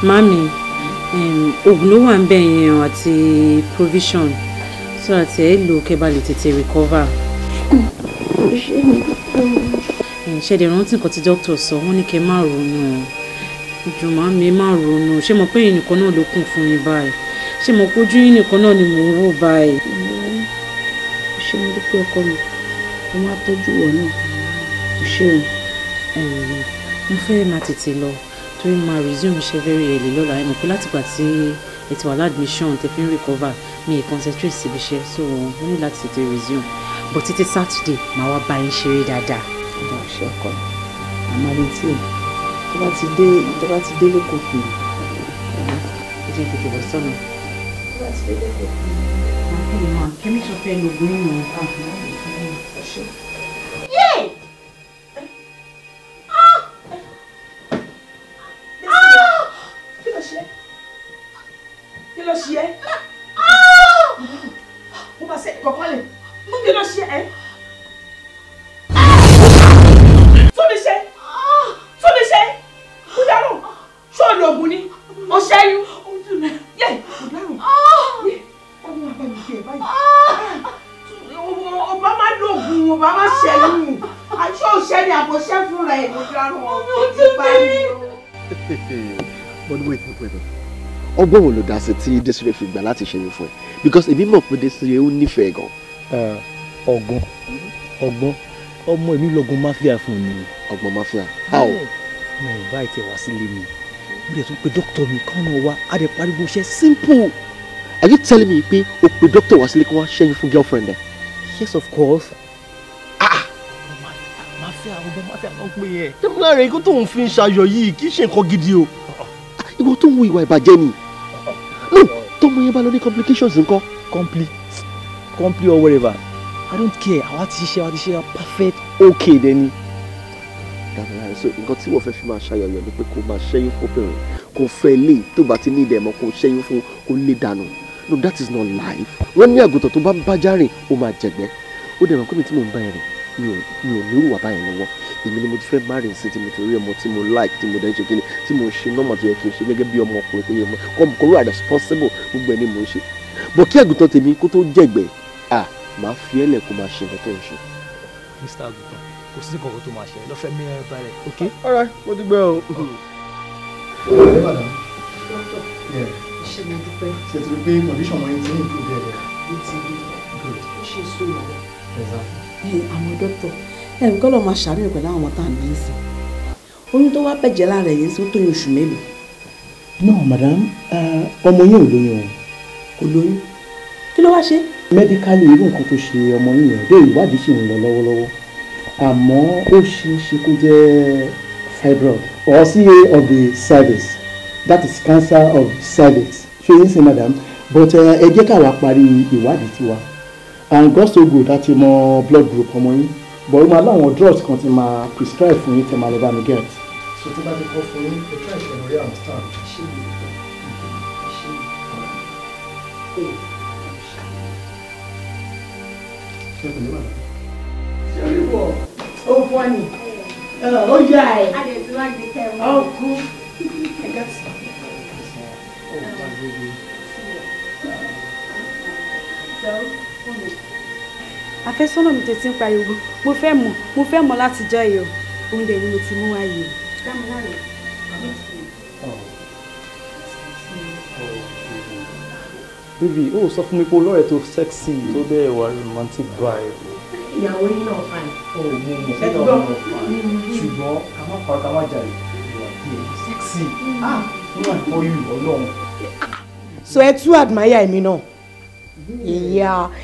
Mami, oògùn ló wà ń bẹ̀ yẹn àti provision so àti ẹ̀ lò kẹ́ bá lè tètè recover. Ṣẹ̀dẹ̀ rántí nǹkan tí dókítà sọ wọ́n ní kẹ́ má ronú ojú màmí má ronú ṣé mo pé yín nìkan náà ló kún fún mi báyìí ṣé mo pójú yín nìkan náà ni mò ń wò báyìí. ṣé mo dúpẹ́ ọkọ mi mo máa tọ́jú wọ̀ náà ṣé o. Mo fẹ́ máa tètè lọ torí máa resume iṣẹ́ very early lọ́la ẹ̀ mọ̀ pé látìgbà tí ẹ ti wà ládmission tẹ fi ń recover mi ì concentrate síbi iṣẹ́ so mo ní láti tètè resume but títí Saturday màá wá bá yín ṣeré dáadáa. Ọba ṣe ọkọ àmọ́ ní tí tó bá ti dé lóko fún mi. Ó jẹ́ tètè lọ sọ́nà. Tó bá ti dé lóko fún mi. Màá fẹ́ mi máa kẹ́mí sọ fẹ́ lo ògùn nínú Kí ló ṣe ẹ́? Mo bá ṣe kọ̀kọ́lẹ̀. Kí ló ṣe ẹ́? Túnmí ṣe. Kú dárò. Ṣé o lo ògùn ni? O ṣẹ́yún. Yé, kú dárò. Ọmọ àbá mi gbé báyìí. Ọba máa lo ògùn, ọba máa ṣẹ́yún. Aṣọ òṣẹ́ ni àbọ̀ṣẹ́ fúnra ẹ̀ kú dárò. But wait. Ọgbọ́n wo ló dá sí tí Desire fi gbà láti ṣe mi fún ẹ because èmi mọ̀ pé Desire ó nífẹ̀ẹ́ gan. ọgbọ́n ọmọ èmi lọ́gùn máfíà fún mi. ọgbọ́n máfíà how. mo invite ẹ wá sílé mi mo dẹ̀ tún pe dókítà mi kán náà wá á dẹ̀ pariwo iṣẹ́ simple. Are you telling me pé o pe dókítà wá sílé kí wọ́n ṣẹ́yìn fún girlfriend ẹ. Yes of course. Ọgbọ́n máfíà ló ń pè yẹn. Dámiláre ikú tó ń fi ń ṣayọ̀ yìí kì í ṣe nǹkan gidi o. Ìwọ tó ń wo ìwà ìbàjẹ́ ni. No, tọ́mọ yẹn bá lọ ní complications nǹkan. Complete or whatever. I don't care. Àwa ti ṣe perfect okay dẹni. Dámiláre so nǹkan tí wọ́n fẹ́ fi máa ṣayọyọ ni pé kó máa ṣẹ́yún fóbìnrin kó fẹ́ lé tó bá ti ní ìdẹ̀mọ́ kó ṣẹ́yún fún kó lé dànù no that is not life. Wọ́n ní àgùntàn tó bá ń bájá rìn ó máa jẹ̀gbẹ́ ó dẹ̀ mọ̀ pé mi tí mò ń bá ẹ̀ rìn mi ò ní ìwà báyìí lọ́wọ́ èmi ni mo ti fẹ́ marry sí tí mo ti rí ọmọ tí mo like tí mo dẹ̀ ṣe kíni tí mo ṣe normal tó yẹ kí n ṣe gẹ́gẹ́ bí ọmọ ọkùnrin tó yẹ mọ́ kó wà responsible gbogbo ẹ̀ ni mo ń ṣe bọ̀ kí àgùntàn tèmi kó tó jẹ̀gbẹ́ máa fi ẹ̀lẹ̀ kó máa ṣe nǹkan tó ń ṣe. Mr. Àgùntàn kò sí nǹkan tó máa ṣe lọ́fẹ̀ẹ́ mi ẹ̀ bá rẹ̀ ok. alright mo ti gbẹ́ o. ṣe mo dúpẹ́. ṣe ti rí pé condition wọn ti ń improve ẹ̀ ó ti rí good. ó ṣe sóyà. àmọ́ dókítà ẹ̀rù kọ́ ló máa ṣàárẹ̀ pẹ̀lú àwọn ọmọ tá à ń bí sí oyún tó wá bẹ̀jẹ̀ lára ẹ̀yẹ sí ó tó oṣù mélòó. no madam ọmọ yín ò lóyún o. kò lóyún kí ló wá ṣe. medically irú nǹkan tó ṣe ọmọ yín yẹn dé ìwádìí ṣì ń lọ lọ́wọ́lọ́wọ́ àmọ́ ó ṣeé ṣe kó jẹ́ fibroid or CA of the cervix that is cancer of cervix ṣé yín sí madam but ẹ jẹ́ ká wá parí ìwádìí tiwa and God so good àti mọ blood group ọmọ yín but ó máa láwọn drugs kan ti máa prescribe fún yín tẹ́ máa lọ bá mi get. so tí bá ti kọ́ fún yín ẹ try ìṣẹ̀lẹ̀ rí understand. Sori wọ, ó fọ́ ni, ó yá ẹ̀, ó kú. Àfẹ́sọ́nà mi tètè ń pariwo, mo fẹ́ mọ̀ láti jọ yìí o, oúnjẹ ni mo ti mú wáyé o. Baby, ó sọ fún mi pé olóòrè tó sexy tó bẹ́ẹ̀ wà romantic vibe. Ìyàwó yín náà fine. Ó mú mi sí ìyàwó náà fine. Ṣùgbọ́n ká má parọ́ ká má jalè. Sexy. Wọ́n máa kọ́ yìí ọlọ́run. So ẹ tún admire èmi náà.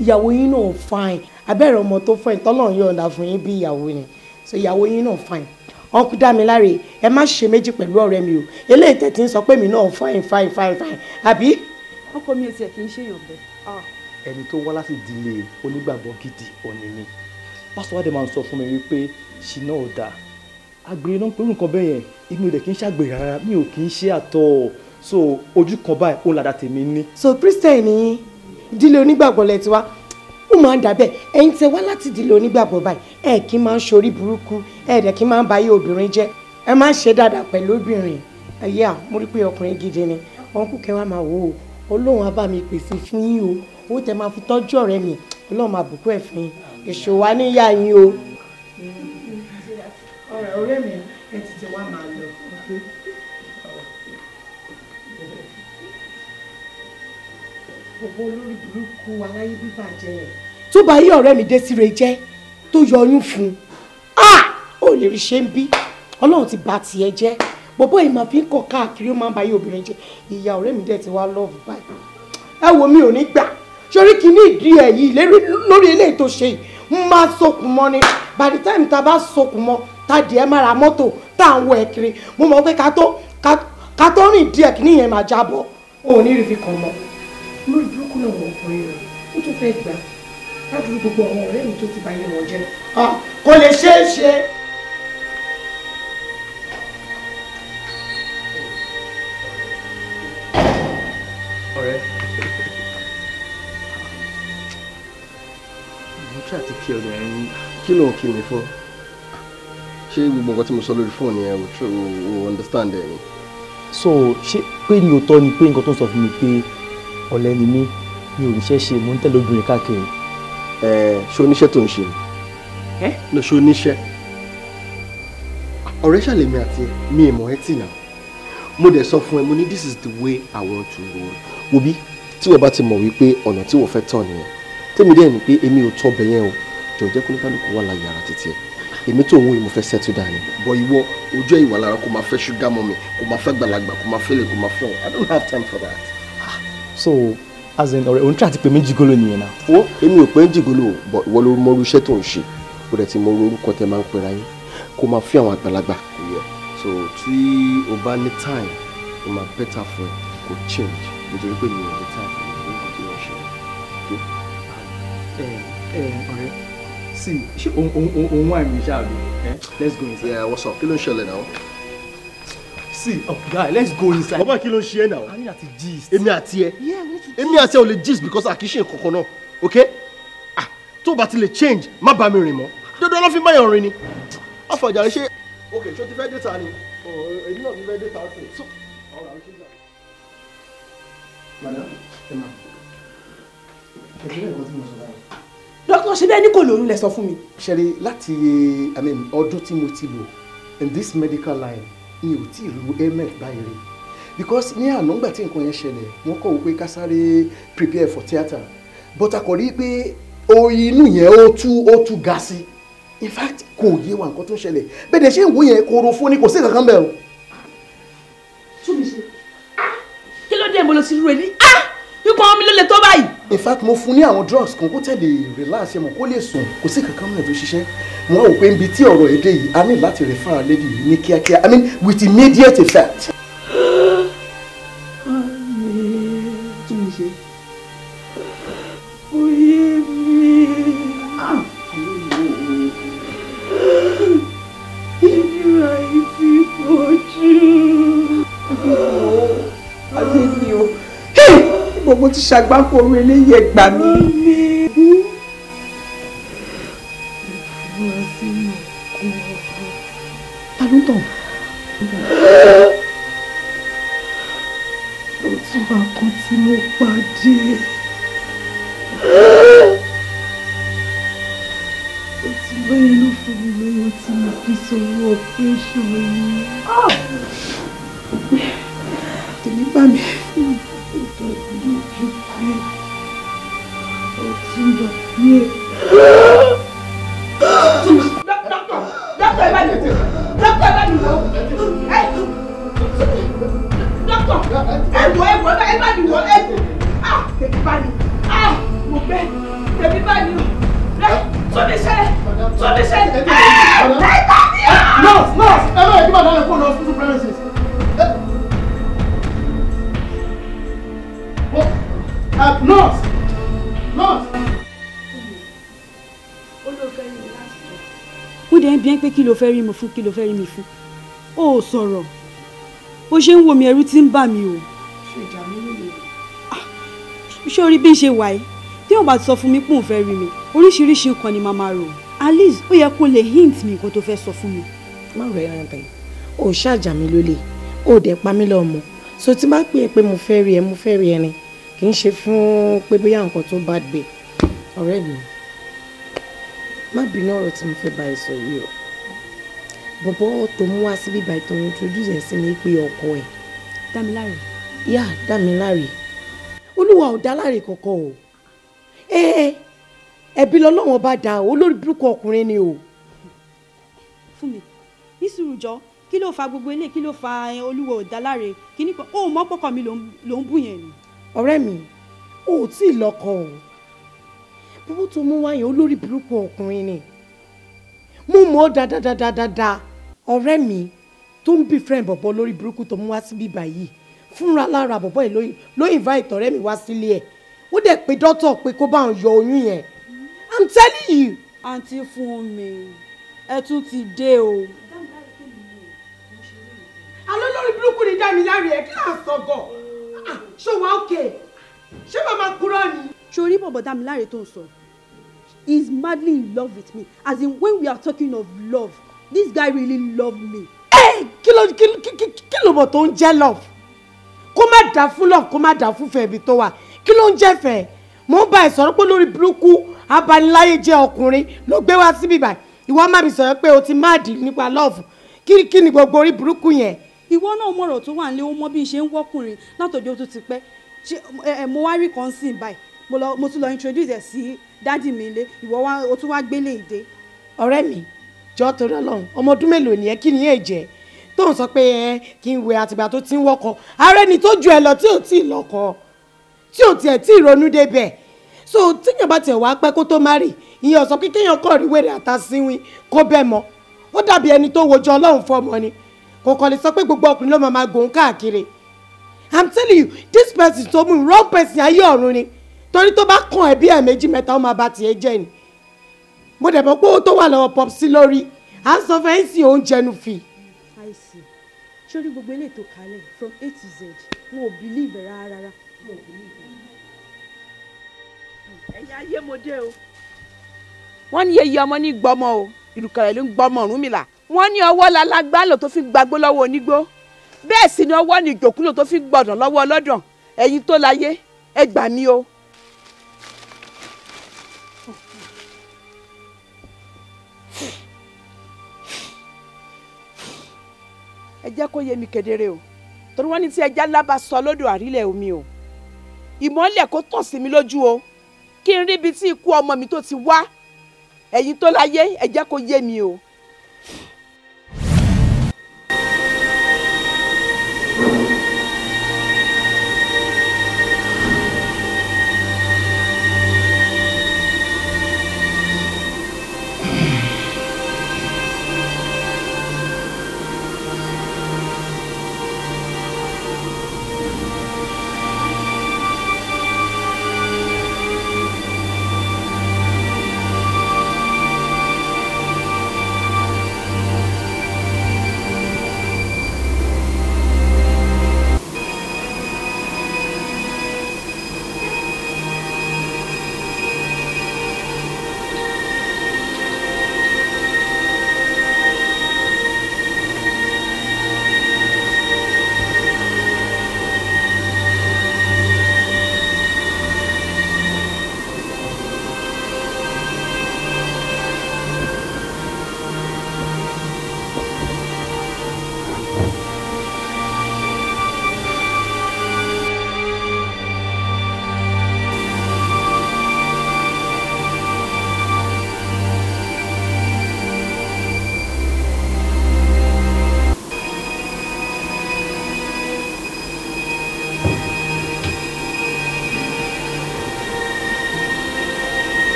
Ìyàwó yín náà fine. Abẹ́rẹ́ ọmọ tó fine tọ́lọ́run yọ̀ǹda fún yín bí ìyàwó ni. So ìyàwó yín náà fine. Uncle Dámiláre, ẹ má ṣe méjì pẹ̀lú ọ̀rẹ́ mi o. Eléyìí tẹ̀ tí ń sọ pé mi náà fine. Àbí? Ọkọ mi ò tiẹ̀ kì í ṣèyàn bẹ́ẹ̀. Ẹni tó wá láti ìdílé onígbàgbọ́ gidi òní ni pásítọ̀ wádìí máa ń sọ fún mi wípé ṣìnà ò dáa àgbèrè náà ń pẹ̀lú nǹkan bẹ́ẹ̀ yẹn èmi ò dẹ̀ kí n ṣàgbèrè rárá mi ò kí n ṣe àtọ̀ so ojú kan báyìí ó ládàá tèmi ní. So Christian ni ìdílé onígbàgbọ́ lẹ ti wá ó máa ń dàbẹ̀ ẹ̀yin tẹ wá láti ìdílé onígbàgbọ́ báyìí ẹ̀ kí máa ń ṣorí burúkú ẹ̀ dẹ̀ kí máa ń bayé obìnrin jẹ́ ẹ máa ń ṣe dáadáa pẹ̀lú obìnrin ẹ̀yà mo rí pé ọkùnrin gidi ni ọ̀nkú kẹwàá máa wò ó Ọlọ́run á bá mi pèsè fún yín o ó tẹ máa fi tọ́jú ọ̀rẹ́ mi Ọlọ́run máa bùkún ẹ̀ fún yín èso wa níyà yín o. ọ̀rẹ́ mi ẹ ti ti wá máa lọ. gbogbo olórí burúkú aláyé bíbàjẹ́ yẹn. tó bá yí ọ̀rẹ́ mi dé síre jẹ́ tó yọ oyún fún un ó lè rí ṣe ń bí Ọlọ́run ti bà tiẹ̀ jẹ́ bọ́bọ́ yìí máa fi ń kọ́ káàkiri ó máa ń bá yí obìnrin jẹ́ ìyá ọ̀rẹ́ mi dẹ̀ ti wá lọ́ọ̀bù báyìí ẹ wo mi ò ní gbà sórí kìíní ìdí ẹ̀ yìí lórí eléyìí tó ṣe yìí máa sokùn mọ́ ni by the time tá a bá sokùn mọ́ tá a di ẹ máa ra mọ́tò tá à ń wọ ẹ̀ kiri mo mọ̀ pé ká tó rìn díẹ̀ kìíní yẹn máa jábọ̀ ò ní rí fi kàn mọ́ lórí burúkú náà wọ̀ ọkùnrin rẹ̀ ó tún fẹ́ gbà ládùúgbò gbogbo àwọn ọ̀rẹ́ mi tó ti bá yé wọn jẹ́ kò lè ṣeé ṣe. ọ̀rẹ́ mo try àti kí ọ̀rẹ́ ẹ̀rín kí ló ń kí mi fún ṣé gbogbo nǹkan tí mo sọ lórí fóònù yẹn o understand ẹ̀ ni. so ṣé pé ní òótọ́ ni pé nǹkan tó ń sọ fún mi pé ọ̀lẹ ni mí mi ò ríṣẹ́ ṣe mo ń tẹ̀lé obìnrin káàkiri. ṣé oníṣẹ́ tó ń ṣe ni ṣé oníṣẹ́ ọ̀rẹ́ ṣàlèmi àti ẹ̀ mi ìmọ̀ ẹ́ tì náà mo dẹ̀ sọ fún ẹ mo ní this is the way I want to roll wo bí tí wọ́n bá ti mọ̀ wípé ọ̀nà tí wọ́n fẹ́ tọ̀ nìyẹn tèmi dẹ̀ ni pé èmi ò tọ́ bẹ̀ yẹn o jọ̀ọ́ jẹ́ kó ní kálukú wà láyé ara títí ẹ̀ èmi tó ń wo ìmọ̀ fẹ́ settle down ni bọ̀ ìwọ ojú ìwà lára kò máa fẹ́ ṣúgà mọ́ mi kò máa fẹ́ gbàlagbà kò máa fẹ́ lè kò máa fẹ́ ọ̀ I don't have time for that. so as in ọ̀rẹ́ òun tí a ti pè mí jigolo nìyẹn náà. wo èmi ò pé ń jigolo bọ̀ ìwọ ló mọ irú iṣẹ́ tó ń ṣe kó dẹ̀ ti mọ orúkọ tẹ máa ń pera yín kó máa fi àwọn àgbàlagbà kò yẹ so tí o bá ní time o máa better fún ẹ kò change nítorí pé mi ò ní time fún mi nǹkan tí wọ́n ṣe. ọ̀rẹ́ See, let's go inside. Yeah, what's up? Kí ló ń ṣẹlẹ̀ now? See, guy, let's go inside. Baba, kí ló ń ṣe now? I need to gist. Èmi àti ẹ. Yeah, we need to gist. Èmi àti ẹ ò lè gist because a kì í ṣe nǹkan kan náà. Okay? Ah, tó bá ti lè change, má bá mi rìn mọ́. Dandan ló fi báyọ̀ rìn ni. Àfọ̀jà ṣe. Okay, ṣó ti fẹ́ dé ta ni? Èmi náà ti fẹ́ dé ta sí. So, ọ̀rọ̀ àwọn ṣe gbà. Madam, Emma. Dókítà ṣe bẹ́ẹ̀ ní kò lóyún lẹ sọ fún mi. Ṣẹ̀rí láti ọdún tí mo ti lò in this medical line mi ò tí ì lu ailment báyìí rí because ní àná ńgbà tí nǹkan yẹn ṣẹlẹ̀ wọ́n kọ̀ wípé ká sáré prepare for theatre but a kò rí pé inú yẹn ó tú ga sí in fact kò yé wa nǹkan tó ń ṣẹlẹ̀ bẹ́ẹ̀ dẹ̀ ṣé ń wò yẹn kò ro fún ni kò sí kankan bẹ́ẹ̀ o. Túnbí ṣe kí ló dé mo lọ sí irú ẹni ikọ̀ ọmọ mi ló lè tó báyìí. In fact mo fún ní àwọn drugs kan kó tẹ̀lé relax ẹ̀ mọ̀ kó lè sùn kò sí kankan mọ̀ tó ṣiṣẹ́ mo wá wò pé ibi tí ọ̀rọ̀ èdè yìí a ní láti refer lady yìí ní kíákíá I mean with immediate effect. Túnbí ṣe oyè mi ìnira ìfi pọ̀jù ayé mi o gbogbo ti ṣàgbákò orí eléyìí ẹgbà mi. Ta ló tàn? Ó tún wá kan tí mo pàdé. Ó ti lóyún ló fún mi lóyún tí mo fi sọ̀rọ̀ operation yìí. Tèmi bá mi. Pé kí ló fẹ́ rí mi fún kí ló fẹ́ rí mi fún ó sọ̀rọ̀ bó ṣe ń wò mí ẹ̀rù tí ń bà mí o ṣé orí bí n ṣe wà yìí tí wọ́n bá ti sọ fún mi pé òun fẹ́ rí mi oríṣiríṣi nǹkan ni màmá rò at least ó yẹ kó lè hint mi nǹkan tó fẹ́ sọ fún mi. má rẹ̀ ẹ́ bẹ́ẹ̀ o ṣáàjà mi lólè o dẹ̀ pa mí lọ́mọ so tí bá pè é pé mo fẹ́ rí ẹ ni kì í ṣe fún pé bóyá nǹkan tó bá gbé ọ̀rẹ́ mi má bínú ọ̀rọ̀ tí mo fẹ́ bá ẹ sọ yìí o bọ̀bọ̀ tó mú wá síbí báyìí tó ń introduce ẹ̀ sí mi pé ọkọ ẹ̀. Dámiláre. yá Dámiláre olúwa ò dá láre kankan o ẹbí lọ́lọ́wọ́n bá dá o olórí burúkú ọkùnrin ni o. fún mi ní sùúrù jọ kí ló fa gbogbo eléyìí kí ló fa olúwa ò dá láre kí ní kan ó mọ pọkàn mi ló ń bù yẹn ni. ọ̀rẹ́ mi ò tí ì lọ́kọ o bọ́bọ́ tó mú wáyé olórí burúkú ọkùnrin ni mo mọ̀ dáadáa ọ̀rẹ́ mi tó ń bí friend bọ̀bọ̀ lórí burúkú tó mú wá sí bíbá yìí fúnra lára bọ̀bọ̀ yìí ló invite ọ̀rẹ́ mi wá sílé ẹ̀ ó dẹ̀ pé dọ́tọ̀ pé kó bá òun yọ oyún yẹn I'm telling you. àǹtí fún mi ẹ tún ti dé o. alọ́ lórí burúkú ni Dámiláre ẹ̀ kí là ń sọ gọ̀ ṣé wàá òkè ṣé màmá kúrò ni. ṣorí bọ̀bọ̀ Dámiláre tó ń sọ he is madly in love with me as in when we are talking of love this guy really love me. kí ló mọ̀ tó ń jẹ́ love kó má dà fún love kó má dà fún fẹ́ ibi tó wà kí ló ń jẹ́ fẹ́ mo ń bá ẹ sọ̀rọ̀ pé lórí burúkú abaniláyé jẹ́ ọkùnrin ló gbé wá síbí báyìí ìwọ má mi sọ̀rọ̀ pé o ti má dì nípa love kí ni gbogbo orí burúkú yẹn. ìwọ náà mọ̀rọ̀ tó wà nílé ó mọ bí n ṣe ń wọ́kùnrin látọjọ́ tó ti pẹ́ mo wá rí kan sí báyìí mo tún lọ introduce ẹ̀ sí dádì mi lé ìwọ o tún wá gbélé ìdè. ọ̀rẹ́ mi jọ torí Ọlọ́run ọmọ ọdún mélòó nìyẹn kí ni yẹn jẹ́ tó ń sọ pé kí n wẹ àtìgbà tó ti ń wọ́kọ ààrẹ ni tó ju ẹ lọ tí ò tí ì lọ́kọ tí ò tiẹ̀ tí ì ronú débẹ̀ so tíyàn bá tiẹ̀ wá pẹ́ kó tó má rì ìyẹn ọ̀sán kí kéèyàn kọ̀ rí wèrè àtàsíwìn kó bẹ́ẹ̀ mọ́ ó dàbí ẹni tó wojú Ọlọ́run fọmọ ni kò kàn lè sọ pé gbogbo ọkùnrin ló máa gòun káàkiri I'm telling you this person tó mú wrong person ayé ọ̀run ni torí tó bá kàn ẹ́ bí ẹ̀ méjì mẹ́ta ó máa bá tiẹ̀ jẹ́ ni mo dẹ̀ mọ̀ pé owó tó wà lọ́wọ́ Popsi lórí à ń sọ fẹ́ẹ́ sí oúnjẹ nu fi. àìsí sórí gbogbo eléyìí tó kalẹ̀ from A to Z wọn ò believe rárá. ẹ̀yin ayé mo dé o. wọ́n ní yeye ọmọ ní gbọ́mọ o ìrùkẹ̀rẹ̀ ló ń gbọ́mọ Ọ̀rúnmìlà. wọ́n ní ọwọ́ lálágbá lò tó fi gbàgbó lọ́wọ́ onígbó bẹ́ẹ̀ sì ni ọwọ́ ní ìjòkú lò tó fi gbọ̀dàn lọ́wọ́ ọlọ́dàn. ẹ̀yin tó láyé ẹ gbà mí o. ẹ jẹ́ kó yé mi kedere o torí wọ́n ní tí ẹja ńlá bá sọ lódò àrílẹ̀ omi o ìmọ́lẹ̀ kó tàn sí mi lójú o kí n rí ibi tí ikú ọmọ mi tó ti wá ẹ̀yin tó láyé ẹ jẹ́ kó yé mi o.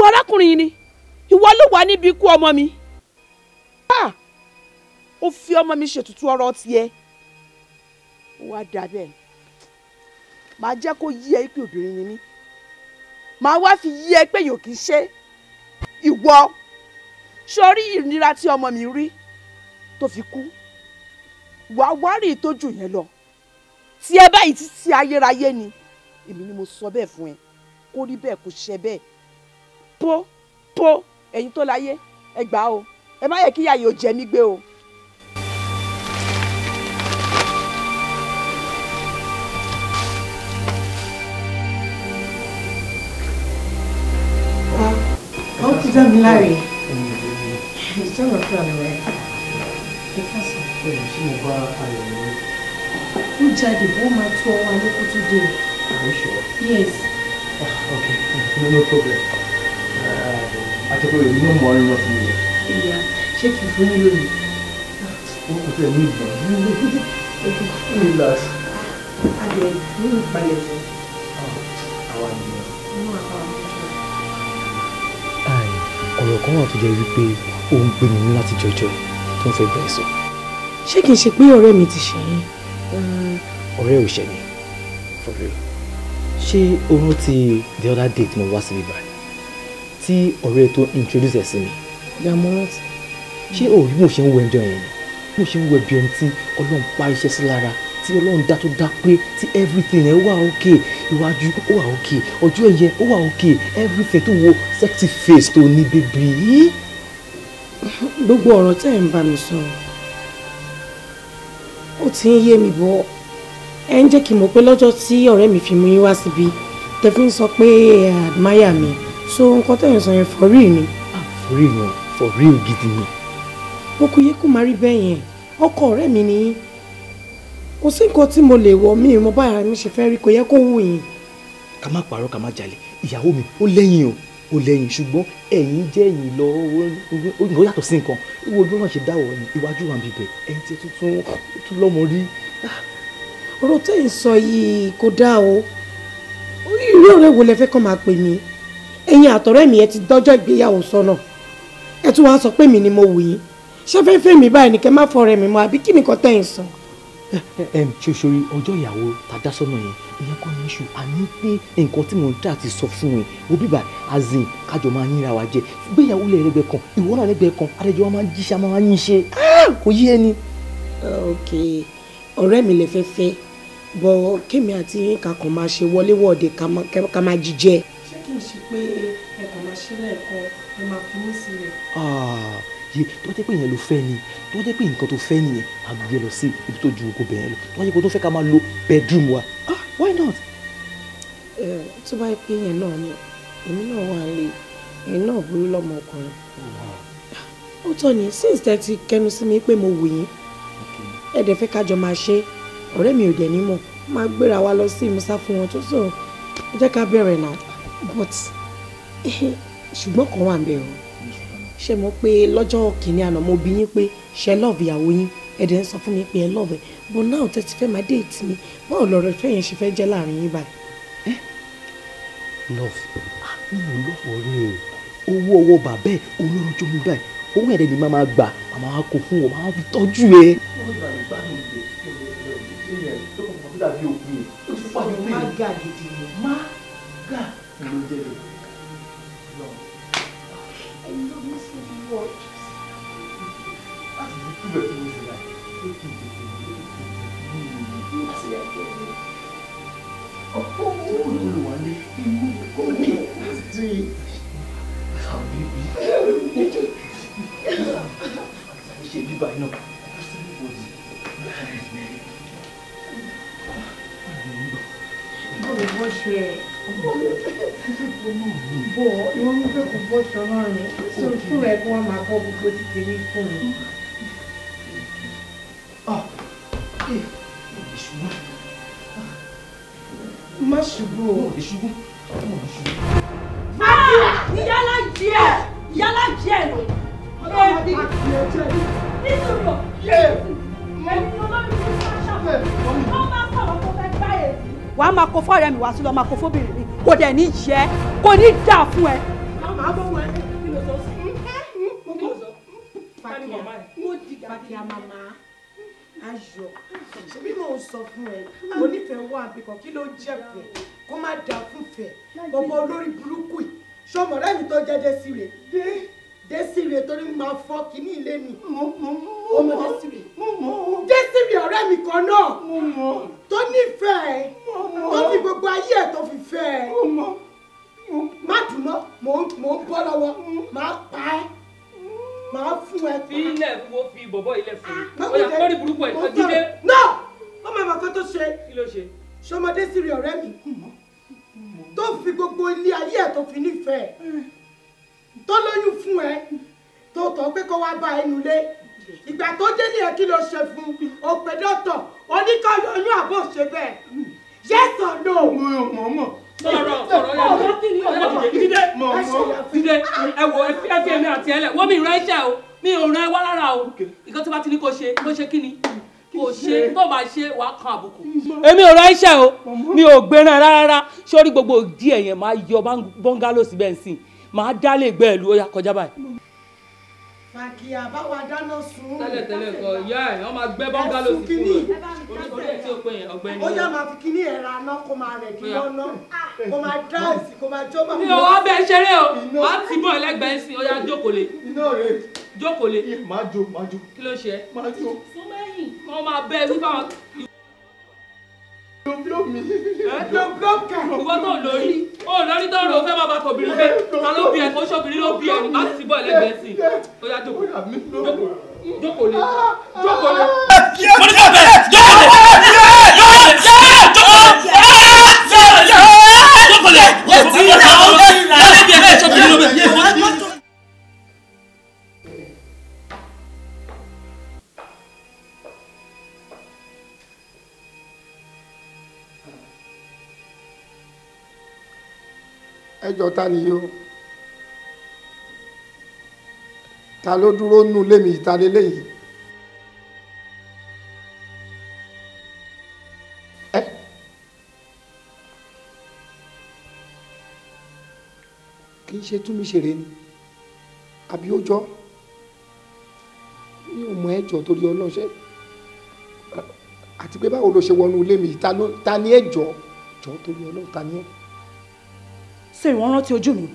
arákùnrin yìí ni ìwọ ló wà níbi ikú ọmọ mi ó fi ọmọ mi ṣètùtù ọ̀rọ̀ tiẹ̀ ó wá dà bẹ́ẹ̀ màá jẹ́ kó yí ẹ pé obìnrin ni mí màá wá fi yí ẹ pé yòó kì í ṣe ìwọ sórí ìnira tí ọmọ mi rí tó fi kú wàá wá rí ìtọ́jú yẹn lọ tí ẹ báyìí títí ayérayé ni èmi ni mo sọ bẹ́ẹ̀ fún ẹ kó rí bẹ́ẹ̀ kó ṣe bẹ́ẹ̀ po ẹ̀yin tó láyé ẹ gbà o ẹ má yẹ kí ìyá yìí ó jẹ mí gbé o. ó ti dá mi láre ìjọba fún àmì rẹ ìkàsọ. ṣé mo bá ayọ̀ mi rí. ó jáde bó máa tó ọwọ́ alẹ́ kó tó dé. Are you sure? Yes. Okay, no problem. Àti pé èmi náà mọ̀ ọ́ nínú ọ̀sìn yẹn. Ìyá ṣé kì í fún yín lónìí? Ó kò tẹ̀ ní ìgbọ̀n. Relax. Adé ní ìpalẹ̀ fún. Àwa nìyẹn. Ọ̀rọ̀ kan wà tó jẹ́ wípé ó ń gbé mi ní láti jọjọ́ ẹ̀ tó ń fẹ́ bẹ̀rẹ̀ sọ. Ṣé kìí ṣe pé ọ̀rẹ́ mi ti ṣe yín? Ọ̀rẹ́ ò ṣe mí. For real. Ṣé o rántí the other day tí mo wá síbí báyìí tí ọ̀rẹ́ tó introduce ẹ̀ sí mi? Ìyàmọ́ rántí. ṣé òòrí mo ṣe ń wọ ẹjọ́ yẹn ni mo ṣe ń wọ ẹbí ẹni tí Ọlọ́run pa iṣẹ́ sí lára tí Ọlọ́run dá tó dá pé tí everything ẹ wà okay iwájú ó wà okay ojú ẹ̀yẹ ó wà okay everything tó wo sexy face tó ní bébí. gbogbo ọ̀rọ̀ tẹ́ ẹ̀ ń bá mi sọ ó ti ń yé mi bọ́ ẹ ń jẹ́ kí n mọ̀ pé lọ́jọ́ tí ọ̀rẹ́ mi fi mú yín wá síbi tẹ́ fi ń sọ pé ẹ admire mi so nǹkan tẹ́ ẹ̀ ń sọ yẹn for real ni. for real ni for real gidi ni. mo kò yẹ kó máa rí bẹ́ẹ̀ yẹn ọkọ ọ̀rẹ́ mi ni kò sí nǹkan tí mo lè wọ̀ mí mo báyà mi ṣe fẹ́ rí kò yẹ kó wù yín. ká má parọ́ ká má jalè ìyàwó mi ó lẹ́yìn o ó lẹ́yìn ṣùgbọ́n ẹ̀yin jẹ́ ẹ̀yìn lọ ó yàtọ̀ sí nǹkan ìwọ ojú náà ṣe dáwọ̀ ni iwájú wa ń bíbẹ̀ ẹ̀yin tí tún lọ́mọ rí. ọ̀rọ̀ tẹ́yìn sọ yìí kò dáa o irú ọ̀rẹ́ wo lẹ fẹ́ kàn máa pè mí ẹ̀yin àtọ̀rẹ́ mi ẹ ti dọ́jọ́ ìgbéyàwó sọ́nà ẹ tún wá sọ pé mi ni mo wù yín ṣé fẹ́fẹ́ mi báyìí ni kẹ́ má fọ ọ̀rẹ́ mi mọ́ àbí kí nìkan tẹ́yìn sọ. ṣoṣori ọjọ́ ìyàwó tàdá sọ́nà yẹn ìyẹn kọ́ ní iṣu àní pé nǹkan tí mò ń tà ti sọ fún ẹ wo bíbà azin kájọ máa yínra wa jẹ gbéyàwó lẹ́ẹ̀rẹ́gbẹ́ kan ìwọ náà lẹ́gbẹ̀ẹ́ kan adẹ́jọ́ wa máa ń jíṣẹ́ máa ń yín ṣe kò yé ẹni. ok ọ̀rẹ́ mi lè fẹ́ fẹ́ bọ̀ kémi àti yín kakàn máa ṣe wọléwọ̀de ká máa jíjẹ. ṣé kí n ṣe pé ẹ̀kọ́ máa ṣe lẹ́ẹ̀kan ẹ máa fi mí sílẹ̀. yé tó jẹ́ pé ìyẹn ló fẹ́ ni tó jẹ́ pé nǹkan tó fẹ́ nìyẹn a gbé lọ sí ibi tó ju ogo bẹ̀rẹ̀ lọ tó jẹ́ pé tó fẹ́ ká máa lo bedroom wa why not. tó bá yẹ pé yẹn náà ni èmi náà wà lè ẹ̀yin náà burú lọ́mọ ọkùnrin. ó tọ́ ni since tẹ́ ti kẹnu sí mi pé mo wù yín ẹ̀dẹ̀ fẹ́ kájọ máa ṣe ọ̀rẹ́ mi ò dẹ̀ ní mọ̀ máa gbéra wa lọ sí ìmúsá fún wọn tó sọ ẹ jẹ́ ká bẹ̀rẹ̀ náà but ṣùgbọ́n kan wà ń bẹ̀ o ṣe mọ̀ pé lọ́jọ́ kìíní àná mo bi yín pé ṣe love ìyàwó yín ẹ̀dẹ̀ ń sọ fún mi pé ẹ love ẹ̀ but now tẹ́ ti fẹ́ máa date mi báwo lọ̀rọ̀ ìfẹ́ yẹn ṣe fẹ́ jẹ́ láàrin yín báyìí. love mi ò lọ́wọ́ rẹ̀ owó ọwọ́ bàbá ẹ̀ olóró tó mi báyìí owó ẹ̀rẹ́ ni máa gbà màmá wa kó fún wọn máa fi tọ́jú ẹ. má gà gidi ni má gà ló jẹ́ bẹ́ẹ̀. I love you so much. Bọ̀ ìwọ́n mú fẹ́ kó bọ́ ṣọ náà ni sọ fún ẹ kó wọ́n máa kọ́ gbogbo títí ní fún mi. Má ṣubú o. Ìyálà jẹ́ lò. Nítorí wàá máa kó fọ́ọ̀rẹ́ mi wá sí lọ́ọ́ máa kó fóbìnrin mi kò dẹ̀ ní jẹ́ kò ní dà fún ẹ. Fàkíyà màmá ayọ̀ ṣebí mò ń sọ fún ẹ mo nífẹ̀ẹ́ wà bíkan kí ló jẹ́ fẹ́ kó má dà fún fẹ́ ọmọ olórí burúkú yìí ṣọmọ rẹ mi tó jẹ́ Désiré torí máa fọ́ kínní ilé mi ọmọ Désiré ọ̀rẹ́ mi kan náà tó nífẹ̀ẹ́ tó fi gbogbo ayé ẹ̀ tó fi fẹ́ ẹ má dùn mọ́ mò ń bọ́ lọ́wọ́ máa pa ẹ́ máa fún ẹ. fi ilẹ̀ wo fi bọ̀bọ̀ ilẹ̀ fún mi ó yà kọ́rí burúkú ẹ̀ jíde. náà ọmọ ìmọ̀ kan tó ṣe kí ló ṣe. ṣọmọdé Désiré ọ̀rẹ́ mi tó fi gbogbo ilé ayé ẹ̀ tó fi nífẹ̀ẹ́ tó lóyún fún ẹ tó tọ́ pé kó wá bá ẹnu lé ìgbà tó délé ẹ kí ló ṣe fún òpè dọ́tọ̀ oníkàyọ̀ oyún àbò ṣe bẹ́ẹ̀ yes or no. mọ̀ọ́mọ̀ sọ̀rọ̀ yà dídé ẹ wo ẹ fi èmi àti ẹlẹ wọ́n mi ìran ẹ̀ṣẹ̀ o mi ò ràn ẹ wá lára o nǹkan tó bá ti ní kó ṣe kí ni kò ṣe tó bá ṣe wàá kan àbùkù. èmi ò ràn ẹ̀ṣẹ̀ o mi ò gbéra rárá sórí gbogbo díẹ̀ yẹn máa yọ bọ́ngálò síbẹ̀ nsìn máa dálé gbẹ́ ìlú ó yá kọjá báyìí. Fàkíyà báwa dáná sun. tẹ́lẹ̀ kọ ìyá ẹ̀ wọ́n máa gbẹ́ bọ́ngálò sí fún un orí ẹ̀ tí ó pé yẹn ọgbẹ́ni. ó yá máa fi kíní ẹ̀ ra ná kó máa rẹ̀ kí lọ́nà kó máa dáàsì kó máa jó máa. mi ò wá bẹ́ẹ̀ ṣeré o máa ti bọ̀ ẹlẹ́gbẹ̀ẹ́ sí ó yá jókòó lé. iná rẹ̀. jókòó lé. máa jó. kí ló ṣe. máa jó. súnmẹ́yìn wọ́n máa bẹ́ ẹ wípé àwọn. Blow me. Ìwọ tó lórí. Ó lórí tó rò ó fẹ́ máa bá tòbìrì gbé. Ta ló bí ẹ kó ṣòbìrì ló bí ẹ ní láti bọ̀ ẹlẹ́gbẹ̀ẹ́ sí. Ó yá jókòó. Jókòó lé. Jókòó lé. Mo ní ká bẹ̀. Jókòó lé. Jókòó lé. ẹjọ́ ta ni yóò ta ló dúró nù lémi ìta lélẹ́yìí ẹ kì í ṣe túnmí ṣeré ni àbí ó jọ mi ò mọ ẹjọ́ torí ọlọ́ṣẹ́ àti pé báwo ló ṣe wọnú lémi ta ni ẹjọ́ jọ torí ọlọ́ṣẹ́ ta ni ẹ. ṣé ìwọ́n rántí ojú mi.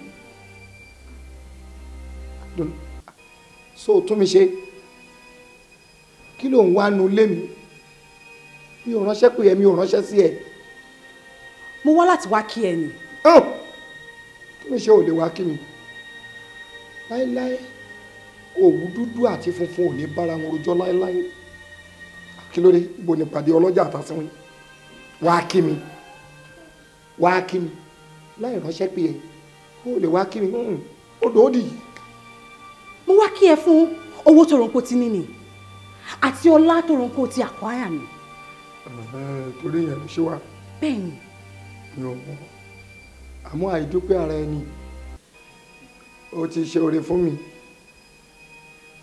so tún mi ṣe kí ló ń wá nu lé mi ò ránṣẹ́ pé ẹ mi ò ránṣẹ́ sí ẹ. mo wá láti wá kí ẹ ni. tún mi ṣe ò lè wá kí mi láéláé òwú dúdú àti funfun ò ní bára wọn rojọ́ láéláé kí ló dé ibo ní pàdé ọlọ́jà àtàsíwìn wá kí mi láì ránṣẹ́ pé ẹ ó lè wá kí mi ó dòódì. mo wá kí ẹ fún owó tó ronko tí níní àti ọlá tó ronko tí àkọ́yà mi. torí yẹn ló ṣe wá. bẹ́ẹ̀ni. mi ò mọ̀ àmọ́ àìdúpẹ́ ara ẹni ó ti ṣe oore fún mi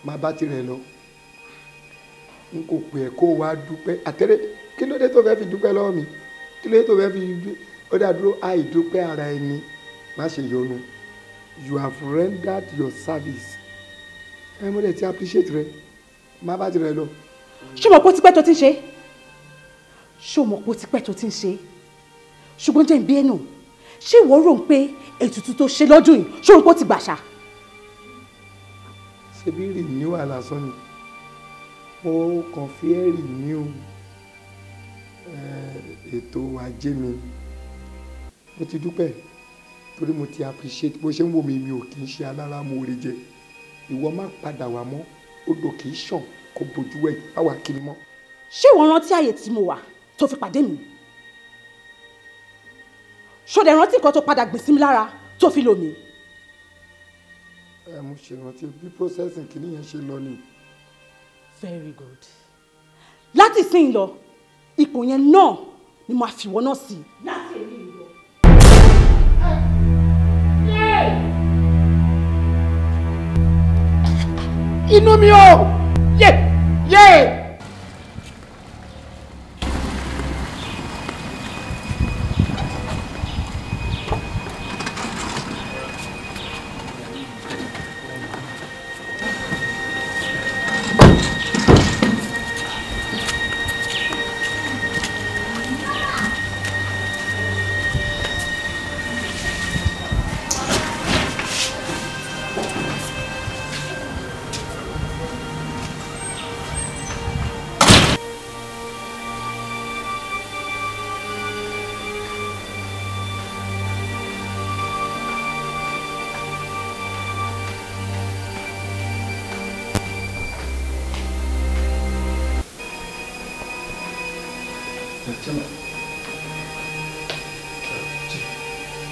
máa bá tirẹ̀ lọ n kò pè ẹ́ kó wá dúpẹ́ àtẹ́rẹ́ kí ló dé tó fẹ́ fi dúpẹ́ lọ́wọ́ mi kí ló dé tó fẹ́ fi ó dá dúró àìdúpẹ́ ara ẹni má ṣe yọnu you have rendered your service ẹ mo dẹ̀ ti appreciate rẹ má bá tirẹ̀ lọ. ṣé o mọ̀ pé ó ti pẹ́ tó ti ń ṣe ṣùgbọ́n jẹ́ ìbí ẹnu ṣé ìwọ rò ń pé ètùtù tó ṣe lọ́dún yìí ṣé òun kò ti gbàṣà. ṣebí rì ní wàhálà sọ ni mo kàn fi ẹ́ rì ní o ètò ajé mi mo ti dúpẹ́ torí mo ti appreciate bó ṣe ń wò mí mi ò kì í ṣe alára mo rè jẹ ìwọ má padà wá mọ́ odò kì í ṣàn kó bojú ẹ̀ báwa kí ni mọ́. ṣé ìwọ rántí àyè tí mo wà tó fi pàdé mi ṣọdẹ rántí nǹkan tó padà gbìn sí mi lára tó fi lò mí. mo ṣe rántí bí processing kìíní yẹn ṣe lọ ni. very good láti sìn lọ ipò yẹn náà ni mo àfìwọ́ náà sí. láti èmi lọ. inú mi ò yé.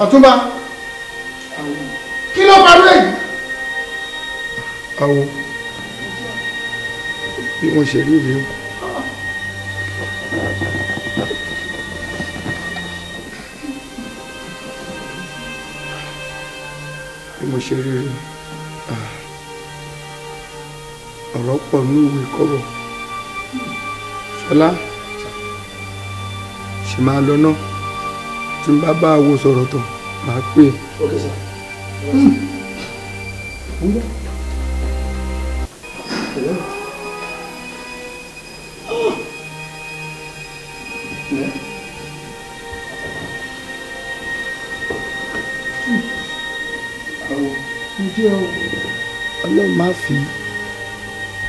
Ọ̀túnba kí ló parí èyí. àwọn bí wọ́n ṣe rí rí o. bí mo ṣe rí rí ọ̀rọ̀ pọ̀ ní ìwé kọ́bọ̀ Ṣọlá ṣì máa lọ náà tí n bá bá àwo sọ̀rọ̀ tán màá pè é. Okay, sir. Ọlọ́run má fi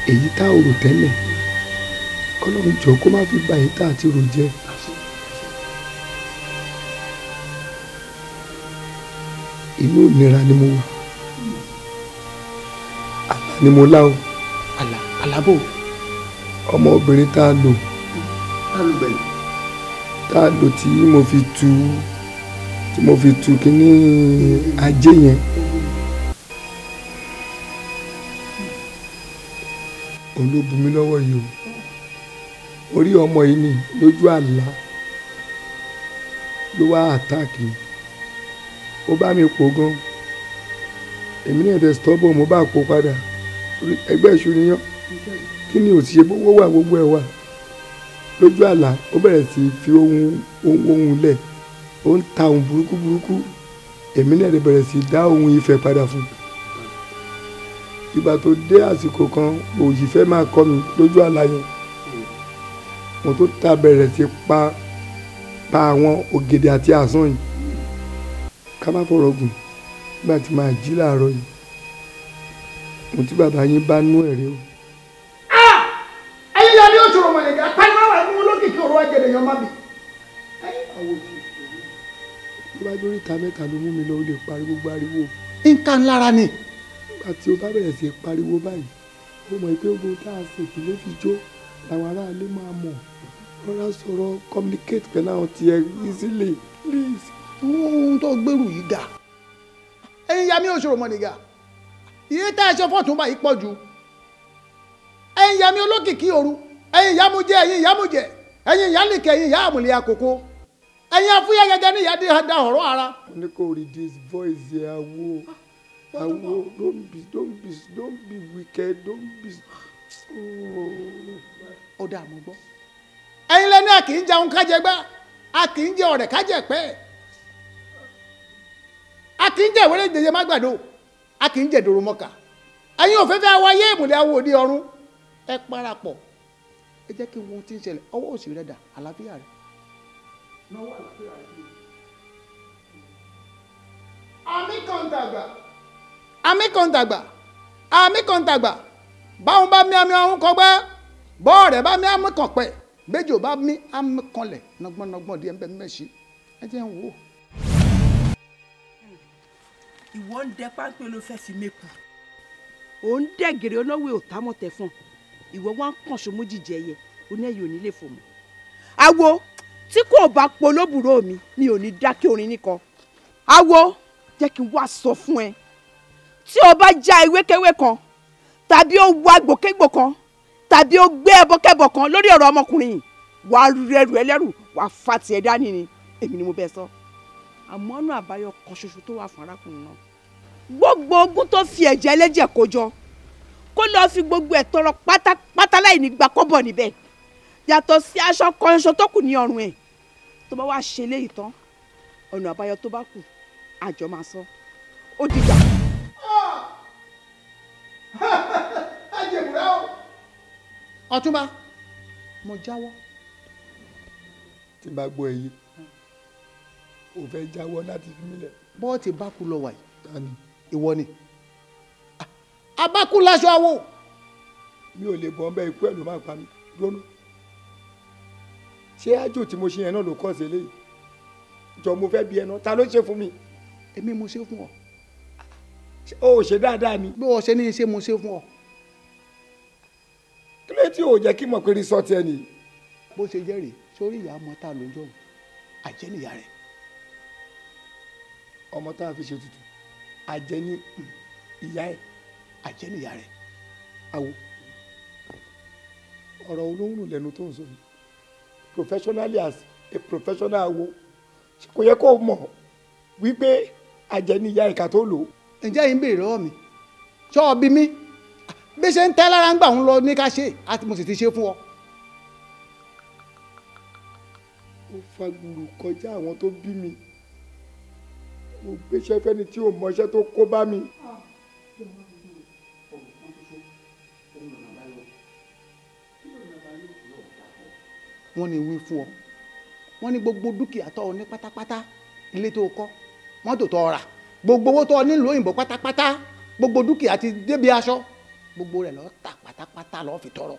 èyí tá ò rò tẹ́lẹ̀ kọ́lọ́run jọ kó má fi bà èyí tá àti rò jẹ́. inú ìnira ni mo wà àlá ni mo lá o. àlábò. ọmọbìnrin tá a lò tí mo fi tu kíní ajé yẹn òun ló bu mi lọ́wọ́ yìí o orí ọmọ yìí ni lójú àlá ló wá àtáàkì ó bá mi pò gan èmi náà tẹ stọ́bọ̀ mo bá pò padà ẹgbẹ́ ìṣúni yán kí ni ò ti ṣe gbogbo wà gbogbo ẹ̀ wà lójú àlá ó bẹ̀rẹ̀ sí fi ohun lẹ̀ ó ń ta ohun burúkú èmi náà lè bẹ̀rẹ̀ sí dá ohun ìfẹ́ padà fún ìgbà tó dé àsìkò kan òyì fẹ́ máa kọ́ mi lójú àlá yẹn mo tó ta bẹ̀rẹ̀ sí pa àwọn ògèdè àti àsán yìí ká má fọ̀rọ̀ gùn nígbà tí màá jí láàárọ̀ yìí mo tí bàbá yín bá nú ẹ̀rẹ́ o. ẹyin yà ni ó ṣòro mọ̀ nìkan pálí máa wà ní olókìkí ọ̀rọ̀ ajẹ́dẹ̀ yan má bì. tó bá jórí ìta mẹ́ta ló mú mi lọ ó lè pariwo gbáriwo. nǹkan lára ni. nígbà tí o bá bẹ̀rẹ̀ sí pariwo báyìí mo mọ̀ pé ogun tá a ṣe kì í lè fi jó làwọn aráàlú máa mọ̀ rọra sọ̀rọ̀ communicate pẹ̀lú àwọn tiẹ̀ easily please. ohun tó gbèrú yìí ga. ẹyin yà mí ó ṣòro mọ̀ nìkan iye tá a ṣe fọ́tún báyìí pọ̀ jù ẹyin yà mí olókìkí òru ẹyin ìyá mu jẹ ẹyin ìyá mu jẹ ẹyin ìyá lìkẹ ẹyin ìyá àmùlẹ̀ àkókò ẹyin afúyẹ́ gẹ́gẹ́ ní ìyá da ọ̀rọ̀ ara. mo ní kó reduce voice yẹ awo don't be wicked don't be. ó dà mọ́ gbọ́. ẹyin lẹ́ni a kì í jẹun kájẹ gbá a kì í jẹ ọ̀rẹ́ kájẹ pẹ́ a kì í jẹ ìwéré ìdèyẹ má gbàdo a kì í jẹ dòrò mọ́ka ẹ̀yin òfẹ́fẹ́ awáyé ìmùlẹ̀ awo òde ọ̀run ẹ parapọ̀ ẹ jẹ́ kí wọ́n ti ń ṣẹlẹ̀ ọwọ́ òsì rẹ̀ dà àlàáfíà rẹ̀. àmì kan tàgbà báwọn bá mí àmì ọ̀hún kọgbẹ́ bọ́ọ̀rẹ́ bá mí àmì kan pẹ́ gbẹ́jọ́ bá mí àmì kanlẹ̀ nọgbọ́n díẹ̀ ń bẹ mẹ́sì ẹ jẹ́ ń wò. ìwọ ń dẹ pápẹ́ ló fẹ́ fi mẹ́kù. ò ń dẹ́gẹ̀rẹ́ olówó òtámọ̀tẹ́ fún ìwọ wá ń kàn ṣomú jíjẹ ẹyẹ oníyẹ ò ní lè fò mọ́. awo tí kò bá polóbùrò mi ò ní dákẹ́ orin nìkan. awo jẹ́ kí n wá sọ fún ẹ tí o bá já ewékewé kan tàbí o wá gbòkégbò kan tàbí o gbé ẹbọkẹbọ kan lórí ọ̀rọ̀ ọmọkùnrin yìí wàá rẹrù ẹlẹ́rù wàá fa tiẹ̀ dání ni èmi ni mo bẹ sọ. àmọ́ ọ̀nà àbáyọ kan ṣoṣo tó wà fún arákùnrin náà gbogbo ogun tó fi ẹ̀jẹ̀ ẹlẹ́jẹ̀ kó jọ kó lọ́ọ́ fi gbogbo ẹ̀ tọrọ pátápátá láì ní gba kọ́bọ̀ níbẹ̀ yàtọ̀ sí aṣọ kan ṣoṣo tó kù ní ọrùn ẹ̀ tó bá wá ṣe léyìí tán ọ̀nà àbáyọ tó bá kù àjọ máa sọ ó dìgbà. ajẹ̀bùrẹ́ o. ọ̀túnba mo jáwọ́. tí bá gbọ́ èyí o fẹ́ jáwọ́ láti fi mí lẹ̀. bọ́ọ̀tì bá kú lọ wà yìí. tani. ìwọ ni. abákú laṣọ àwò. mi ò lè bọ́ ọ́n bẹ́ẹ̀ ikú ẹ̀ ló máa pa mí lónú. ṣé àjò tí mo ṣe yẹn náà ló kọ́ sí eléyìí jọ mo fẹ́ bí ẹ náà ta ló ṣe fún mi. èmi mo ṣe fún ọ. o ò ṣe dáadáa ni. bí wọ́n ṣe ní í ṣe mo ṣe fún ọ. kí ló tí o jẹ́ kí mọ̀ pé rìsọ́ọ̀tì ẹ nìyí. bó ṣe jẹ́ rèé sórí ìyá ọmọ tá a lò ń jọ àjẹ́ nìyá rẹ̀. ọmọ tá a fi ṣe tutù àjẹ́ ní ìyá ẹ̀ àjẹ́ nìyá rẹ̀. àwo ọ̀rọ̀ olóhùn lẹ́nu tó ń sọ yìí professionally as a professional awo kò yẹ kó mọ̀ wípé àjẹ́ ní ìyá ẹ̀ka tó lò ó. ǹjẹ́ yìí ń béèrè lọ́wọ́ mi ṣọ́ ọ bí mi bí ṣe ń tẹ́ lára ń gbà ń lọ ní ká ṣe àti mo sì ti ṣe fún ọ. ó fagbùrù kọjá àwọn tó bí mi mo gbéṣẹ́ fẹ́ni tí ò mọṣẹ́ tó kó bá mi. wọ́n ní wí fún ọ wọ́n ní gbogbo dúkìá tó o ní pátápátá ilé tó o kọ́ mọ́tò tó o rà gbogbo owó tó o nílùú òyìnbó pátápátá gbogbo dúkìá ti débi aṣọ gbogbo rẹ̀ lọ́ọ́ tà pátápátá lọ́ọ́ fi tọrọ.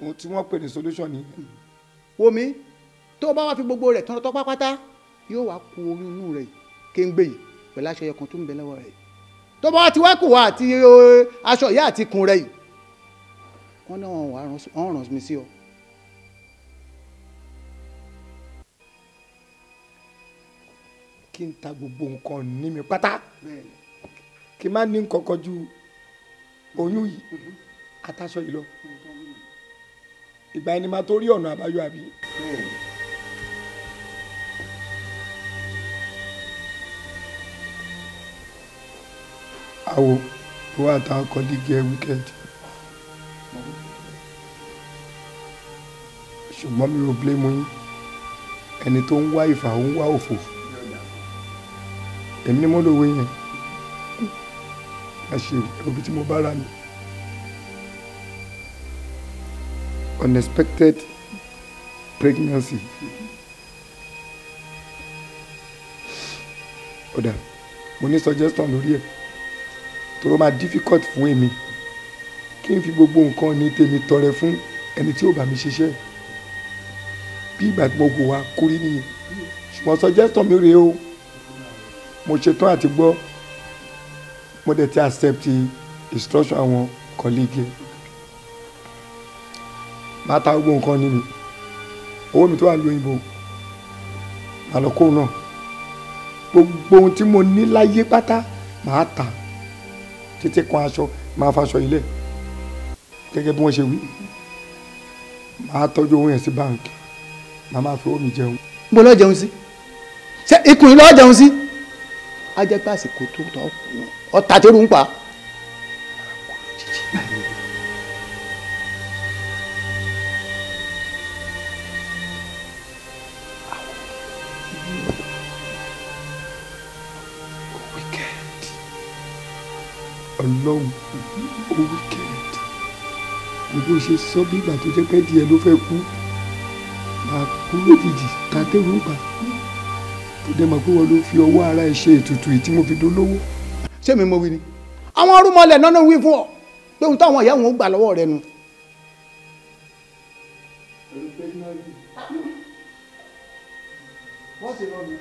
ohun tí wọ́n pè ní solution ni. wo mi tó o bá wá fi gbogbo rẹ̀ tọrọ tọ́ pátápátá yóò wá ku oyún inú rẹ̀ kéńgbé yìí pẹ̀lú aṣọ ẹyọkan tó ń bẹ lọ́wọ́ rẹ̀ tó bá wá ti wá kù wá àti aṣọ ìyá àti kun rẹ̀ yìí wọ́n náà wọ́n ràn mí sí ọ. kí n ta gbogbo nǹkan ní mi pátá kí n má ní nǹkan kan ju oyún yìí àtàṣọ yìí lọ ìgbà ẹni máa tó rí ọ̀nà àbáyọ àbí. àwo ìwà àtàwọn kọ́lígì ẹ̀ wíkẹ́ndì ṣùgbọ́n mi ò blame yín ẹni tó ń wá ìfà ó ń wá òfò èmi ni mo lò wé yẹn a ṣe òbí tí mo bá ra mi unexpected pregnancy ọ̀dà mo ní suggestion lórí ẹ̀ tó ló máa difficult fún èmi kí n fi gbogbo nǹkan ní tèmi tọrẹ fún ẹni tí ó bá mi ṣiṣẹ́ bí ìgbà tí mo kò wá kórí nìyẹn ṣùgbọ́n suggestion mi rèé o mo ṣetán àti gbọ́ mo dẹ̀ ti accept instruction àwọn colleague máa ta gbogbo nǹkan ní mi owó mi tó wà ní òyìnbó màá lọ kó náà gbogbo ohun tí mo ní láyé pátá màá tà títí kan aṣọ máa faṣọ ilẹ̀ gẹ́gẹ́ bí wọ́n ṣe wí màá tọ́jú owó yẹn sí báńkì màá máa fi owó mi jẹun. mo lọ jẹun sí ṣé ikùn yìí lọ jẹun sí a jẹ pé àsìkò tó tọ ọta tẹrù ń pa. ọlọ́run ó wicked gbogbo ṣe sọ bí ìgbà tó jẹ́ pé díẹ̀ ló fẹ́ kú máa kú lójijì ta tẹ́rù ń pa tó dẹ̀ mọ̀ pé wọ́n ló fi ọwọ́ ara ẹ̀ ṣe ètùtù yìí tí mo fi dolówó. ṣé mi mo wí ni àwọn arúmọlẹ̀ náà wí fún ọ pé ohun táwọn ìyá wọn ó gbà lọ́wọ́ rẹ nu. wọ́n ti rọ mi.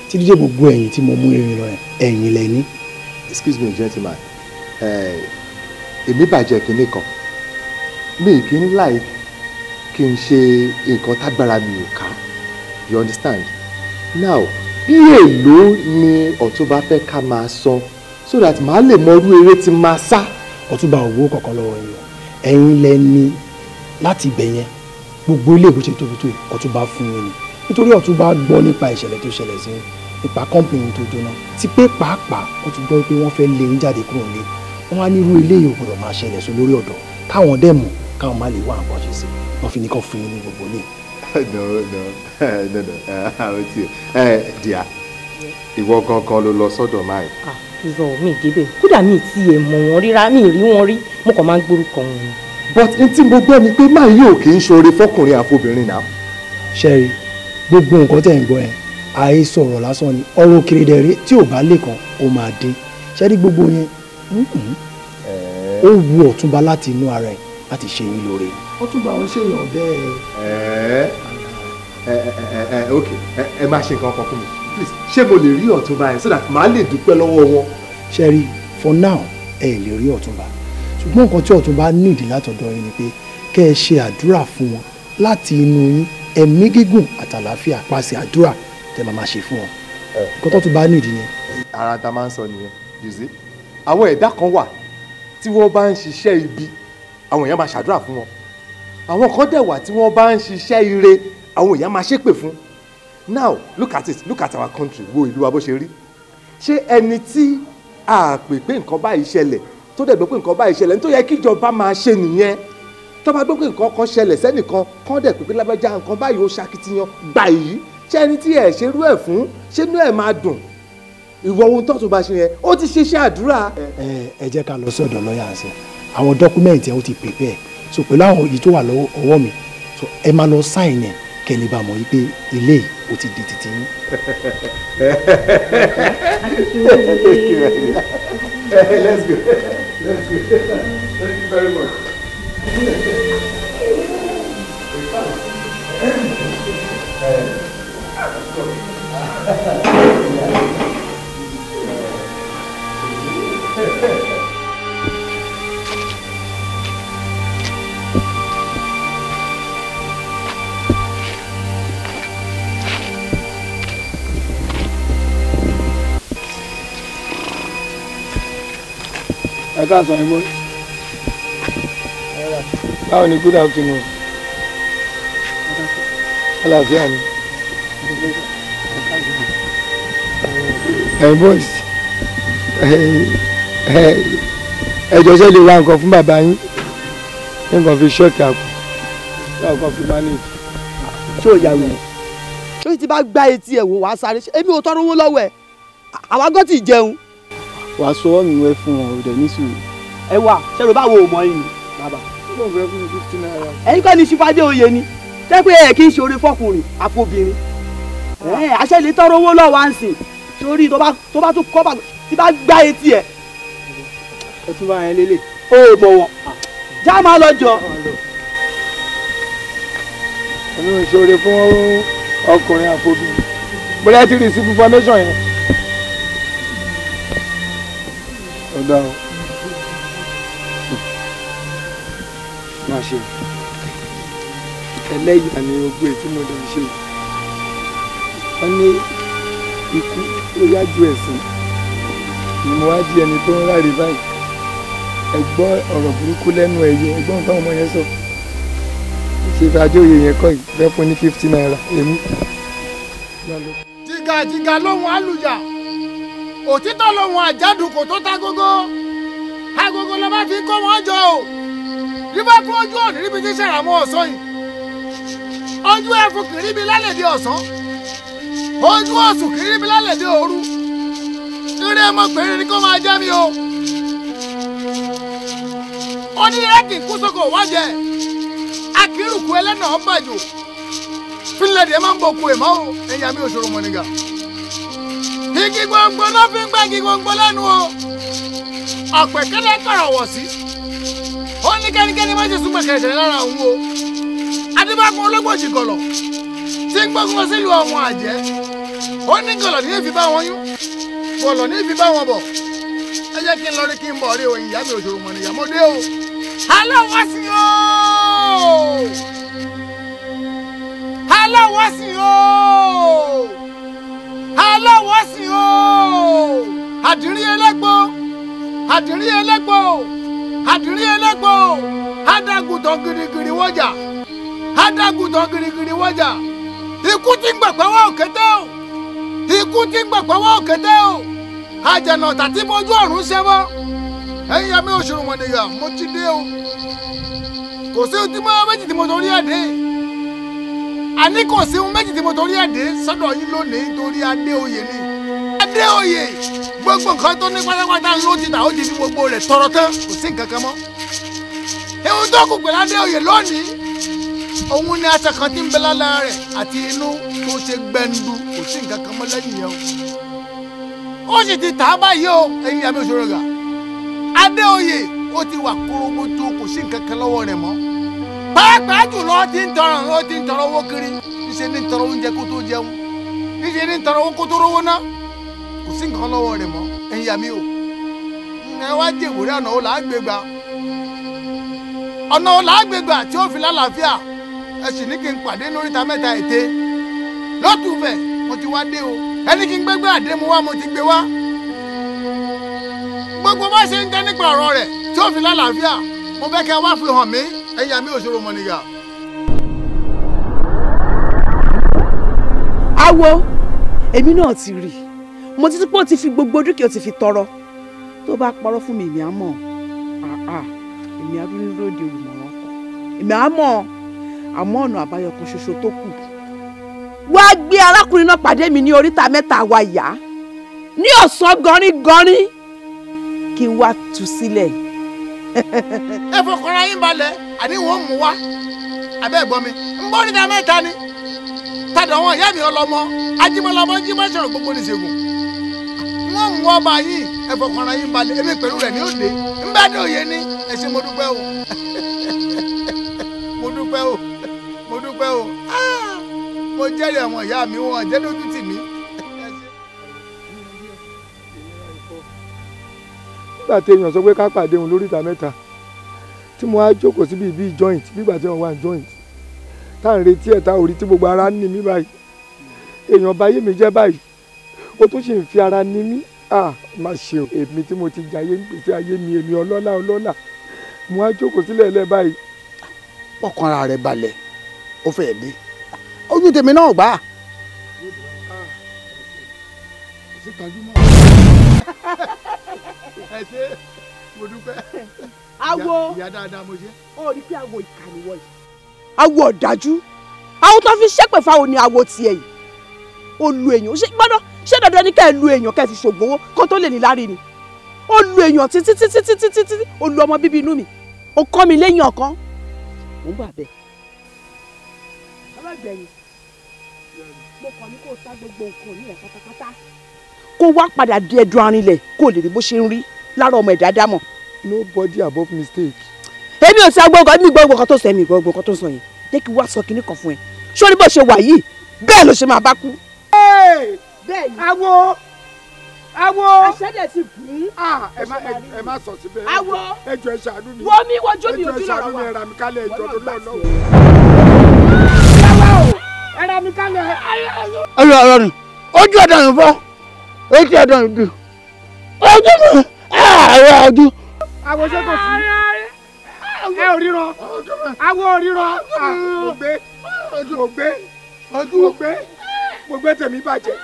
tí dídé gbogbo ẹ̀yìn tí mo mú erin lọ ẹ̀yìn lẹ ní. excuse me gentleman èmi bàjẹ́ kínní kan mi kì í láì kí n ṣe nǹkan tágbára mi ò ká you understand now bí èlò ni ọ̀túnba fẹ́ ká máa san so that màá lè mọ irú eré tí máa sá. ọ̀túnba owó kọ̀ọ̀kan lọ́wọ́ yìí ẹ̀yin lẹ ní láti ibẹ̀ yẹn gbogbo ilé ìbò ṣe tóbi tó ọ̀túnba fún yín ni nítorí ọ̀túnba gbọ́ nípa ìṣẹ̀lẹ̀ tó ṣẹlẹ̀ sí nípa kọ́ńpìnì tó jóná ti pé pàápàá wọ́n ti gbọ́ pé wọ́n fẹ́ lé yín jáde kúrò nílé wọ́n á ní irú ilé yìí ò gbọ́dọ̀ máa ṣẹlẹ̀ sí lórí ọ̀dọ̀ káwọn dẹ̀ mọ̀ káwọn má lè wá nǹkan ṣe sí wọ́n fi ní kàn fún yín ní gbogbo ilé. no àwọn tí díà ìwọ gangan ló lọ sọ́dọ̀ máa yìí. irọ́ mi débẹ̀ kódà mi ti ẹ̀ mọ̀ wọ́n rírá mi rí wọn rí mo kàn máa ń gbórúkọ wọn ni. but n tí mo gbọ́ ni pé máa yóò kì í ṣoore fọkùnrin àfobìnrin náà. ṣẹ́rí gbogbo nǹkan tẹ̀ ń gbọ́ yẹn àìsọ̀rọ̀ lásán ni ọ̀rọ̀ òkèrè dẹ̀rẹ́ tí ò bá lè kàn ó máa dín ṣẹ́rí gbogbo yẹn ó wu ọ̀túnba láti inú ara ẹ̀ láti ṣe yín lóore. ọ̀túnba ò ń ṣèyàn bẹ́ẹ̀. ok ẹ máa ṣe nǹkan kan fún mi please ṣé mo lè rí ọ̀túnba yẹn so that màá lè dúpẹ́ lọ́wọ́ wọn. ṣẹ́rí for now ẹ lè rí ọ̀túnba ṣùgbọ́n nǹkan tí ọ̀túnba nídìí látọ̀dọ̀ yín ni pé kẹ́ ẹ ṣe àdúrà fún wọn láti inú yín ẹ̀mí gígùn àtàlàáfíà pàṣẹ àdúrà tẹ́ máa ṣe fún wọn nǹkan tó tún bá nídìí yẹn. ara ta máa ń sọ nìyẹn you see àwọn ẹ̀dá kan wà tí wọ́n bá ń ṣiṣẹ́ ibi àwọn èèyàn máa ṣàdúrà fún wọn àwọn kan dẹ̀ wà tí wọ́n bá ń ṣiṣẹ́ ire àwọn èèyàn máa ṣépè fún now look at it look at our country wo ìlú wa bó ṣe rí ṣé ẹni tí a pè pé nǹkan báyìí ṣẹlẹ̀ tó dẹ̀ gbọ́ pé nǹkan báyìí ṣẹlẹ̀ nítorí yẹ kí ìjọba máa ṣe nìyẹn tó bá gbọ́ pé nǹkan kan ṣẹlẹ̀ sẹ́nìkan kán dẹ̀ pé pé lábẹ́já nǹkan báyìí ó ṣakitiyan gbà yìí ṣé ẹni tí ẹ̀ ṣerú ẹ̀ fún ṣé inú ẹ̀ máa dùn ìwọ ohun tó tún bá ṣe yẹn ó ti ṣe iṣẹ́ àdúrà. ẹ jẹ́ ká lọ sí ọ̀dọ̀ lọ́ọ̀yà àṣẹ àwọn dọ́kúmẹ̀ntì ẹ̀ ó ti prepare so pẹ̀lú àwọn èyí tó wà lọ́wọ́ mi so ẹ máa lọ sign ẹ̀ kẹ́lẹ́ bá mọ̀ wípé ilé yìí ó ti di títí yín. Let's go. Let's go. Thank you very much. ẹ káàsán ẹ mọ́ báwo ni good afternoon àlàáfíà ni boys ẹjọ́ ṣe lè wá nǹkan fún bàbá yín nǹkan fi ṣọ́ọ̀kì àpò nǹkan fi manage. ṣé o yà wò ṣé o ti bá gbá etí ẹ̀ wò wá sáré èmi ò tọrọ owó lọ́wọ́ ẹ̀ àwa gan ti jẹun. wàá sọ ọ́ mi wẹ́ fún wọn ò dẹ̀ ní sùúrù. ẹ wà ṣẹ́rù báwo ò mọ yìí bàbá. ó lóun fẹ́ fún mi 50 naira. ẹ̀yin kọ́ ni ṣífàdé oyè ni jẹ́ pé ẹ̀ kí n ṣe oore fọkùnrin àfobìnrin. àṣẹ lè tọrọ owó lọ́wọ́ à ń sìn sórí tó bá tún kọ́ bàgbé tí bá gbá etí ẹ̀. ẹ tún bá yẹn lélẹ̀. ó mọ̀ wọ́n já máa lọ jọ. èmi ò ṣoore fún ọkùnrin àfobìnrin bóyá ti receive information yẹn. ọ̀dà o máa ṣe ẹlẹ́yà ni ogbó tí mo lè ṣe wọ́n ní ikú ó yájú ẹ̀sìn ni mo wá di ẹni tó ń ráre báyìí ẹ gbọ́ ọ̀rọ̀ burúkú lẹ́nu ẹ̀yẹ ẹgbọ́n táwọn ọmọ yẹn sọ ṣe fàájòyè yẹn kọ́ ìfẹ́ fún ní 50 naira èmi. jìgàjìgà lóhùn àlùjà òtítọ́ lóhùn àjádùn kò tó ta gógó agogo ló bá fi kó wọn jọ o nígbà tó ojú òní níbi tí sàràmọ́ ọ̀sán yìí ojú ẹ̀fún kìrí mi lálẹ́ di ọ̀sán ojú ọ̀sùn kìrí mi lálẹ́ di òru eré ọmọkùnrin ni kó máa jẹ́ mi o onílẹ̀ kì í kú sóko wájẹ akérùkù ẹlẹ́nà ọ̀bàjò fúnlẹ̀dẹ̀ máa ń bọ̀ ku èmọ́ o ẹ̀yà mi ò ṣòro mọ̀ nígà igi gbòǹgbò ló fi ń gbá igi gbòǹgbò lẹ́nu o ọ̀pẹ̀kẹ́lẹ́ kọ̀rọ̀ wọ̀ sí ó ní kẹ́nikẹ́ni má ṣe súnmọ́ kẹ̀kẹ́ lára òun o adébákun ológbòjì gọ̀lọ̀ tí ń gbógun sílùú ọ̀hún àjẹ́ ó ní gọ̀lọ̀ ní èfi bá wọn yún gọ̀lọ̀ ní èfi bá wọn bọ̀ ẹ jẹ́ kí n lọ rí kí n bọ̀ rí o ìyá mi òṣòro mọ̀ nìyà mo dé o aláwọ̀ sí o aláwọ̀ sí o aláwọ̀ sí o àdìrí ẹlẹ́gbọ́ àdìrí ẹlẹ́gbọ́ àdìrí ẹlẹ́gbọ́ adágùtàn girigiri wọ́jà adágùtàn girigiri wọ́jà ikú tí ń gbàgbọ́ wá òkété o ikú tí ń gbàgbọ́ wá òkété o àjànà tàbí mojú ọ̀run ṣe mọ́ ẹ̀yin àmì òṣèlú mọ̀nìyà mo ti dé o kò sí ohun tí mo méjì tí mo torí ẹ̀ dé àní kò sí ohun méjì tí mo torí ẹ̀ dé sọ́dọ̀ yín lónìí nítorí Adéoyè ni Adéoyè gbogbo nǹkan tó ní pátápátá ló ti tà ó di fi gbogbo rẹ̀ tọrọ tán kò sí nǹkan kan mọ́ ewu tó kù pẹ̀lú Adéoyè lónìí òun ni aṣọ kan tí ń bẹ lára rẹ̀ àti inú tó ṣe gbẹndu kò sí nǹkan kan mọ́ lẹ́yìn yẹn o ó sì ti tà á báyìí o ẹ̀yin àmì òṣèré gà Adéoyè ó ti wà kórógbótó kò sí nǹkan kan lọ́wọ́ rẹ̀ mọ́ pàápàá jùlọ ó ti ń tọrọ owó kiri níṣẹ́ ní tọrọ oúnjẹ kó tó jẹun níṣẹ́ ní tọrọ owó kó tó rówó ná kò sí nǹkan lọ́wọ́ rẹ̀ mọ́ ẹ̀yin àmì o ẹ wá dé ìwòrán ọ̀nà ó làá gbégbá ọ̀nà ó làá gbégbá tí ó fi lálàáfíà ẹ sì ní kí n pàdé lóríta mẹ́ta ète lọ́tùfẹ̀ mo ti wá dé o ẹni kí n gbégbé àdé mu wá mo ti gbé wá gbogbo bá ṣe ń jẹ́ nípa ọ̀rọ̀ rẹ̀ tí ó fi lálàáfíà mo fẹ́ kẹ́ wá fi hàn mí ẹ̀yin àmì òṣèré mọ̀nìyà. awo èmi náà ti rí mo ti tún pé ó ti fi gbogbo dúkìá ó ti fi tọrọ tó bá parọ́ fún mi èmi á mọ̀ èmi á dúró lóde olùmọ̀ràn kan èmi á mọ̀ àmọ́ ọ̀nà àbáyọ kan ṣoṣo tó kù wá gbé arákùnrin náà pàdé mi ní oríta mẹ́ta wa yá ní ọ̀sán gọ́rígọ́rí kí n wá tú sílẹ̀. ẹ fọkànra yín balẹ̀ àní wọ́n mú wá abẹ́ ẹ̀gbọ́n mi ń bọ́ níta mẹ́ta ni tàdé àwọn ìyá mi ọlọmọ ajímọ́lọmọ jímọ́sọ̀rọ̀ gbogbo níṣègùn wọ́n mú ọba yín ẹ fọkànra yín balẹ̀ èmi pẹ̀lú rẹ̀ ní òde ń bá dé òye ní ẹ ṣé mo dúpẹ́ o mo dúpẹ́ o mo dúpẹ́ o mo jẹ́rìí àwọn ìyá mi wọn jẹ́ lójú tì mí. nígbà tí èèyàn sọ pé ká pàdé òun lóríta mẹ́ta tí mo á jókòó síbi bíi joint nígbà tí wọ́n wà ní joint tá à ń retí ẹ̀ tá ò rí tí gbogbo ara ní mí báyìí èèyàn báyé mi jẹ́ báyìí ó tún sì ń fi ara ní mí má ṣe o èmi tí mo ti jayé ń pèsè ayé mi èmi ọlọ́lá mo á jókòó sílẹ̀ lẹ́ báyìí. ọkàn rẹ̀ balẹ̀ ó fẹ́ dé ojú tèmi náà gbà. ẹ ṣé mo dúpẹ́. awo ìyá dáadáa mo ṣe. ó rí pé awo ìkànnì wọ̀nyí. awo ọ̀dájú àwọn tó fi ṣépè fáwọn ni awo tiẹ̀ yìí ó lu èèyàn ṣé dandan ni ká ẹ lu èèyàn ká ẹ fi ṣògbówó kó tó lè ní lárí ni ó lu èèyàn títí ó lu ọmọ bíbí inú mi ó kọ́ mi lẹ́yìn ọ̀kan mo ń bà bẹ́ẹ̀. ọlọ́gbẹ̀yìn mo kàn ní kó o sá gbogbo nǹkan ní ẹ̀ pátápátá kó wá padà di ẹ̀dùn arinlẹ̀ kó o lè rí bó ṣe ń rí lára ọmọ ẹ̀dá dámọ̀. nobody above mistake. èmi ò ti agbóǹkan mi gbọ́ nǹkan tó sọ èmi gbọ́ nǹkan tó sọ yẹn jẹ́ kí wá sọ kinní kan fún ẹ sórí bó ṣe wà yìí bẹ́ẹ̀ ló ṣe máa bá kú. bẹ́ẹ̀ ni awo aṣẹ́dẹ̀ ti gùn. ẹ má sọ síbẹ̀ awo ẹ jọ̀ọ́ ẹ ṣàánú mi wọ́n mi wọ́jú mi ojú lọ́rọ̀ wa ẹ ṣàánú mi ẹ rà mí kálẹ̀ ẹ jọ̀ọ́ tó lọ́ọ̀ ẹ rà mí kálẹ̀. ọ̀rọ̀ ni ojú ẹ̀dọ̀ yìí fọ́ ojú ẹ̀dọ̀ yìí dùn ojú mi ojú. awo ṣe kò sí ẹ ò ríran awo ò ríran. mo gbé tèmi bàjẹ́.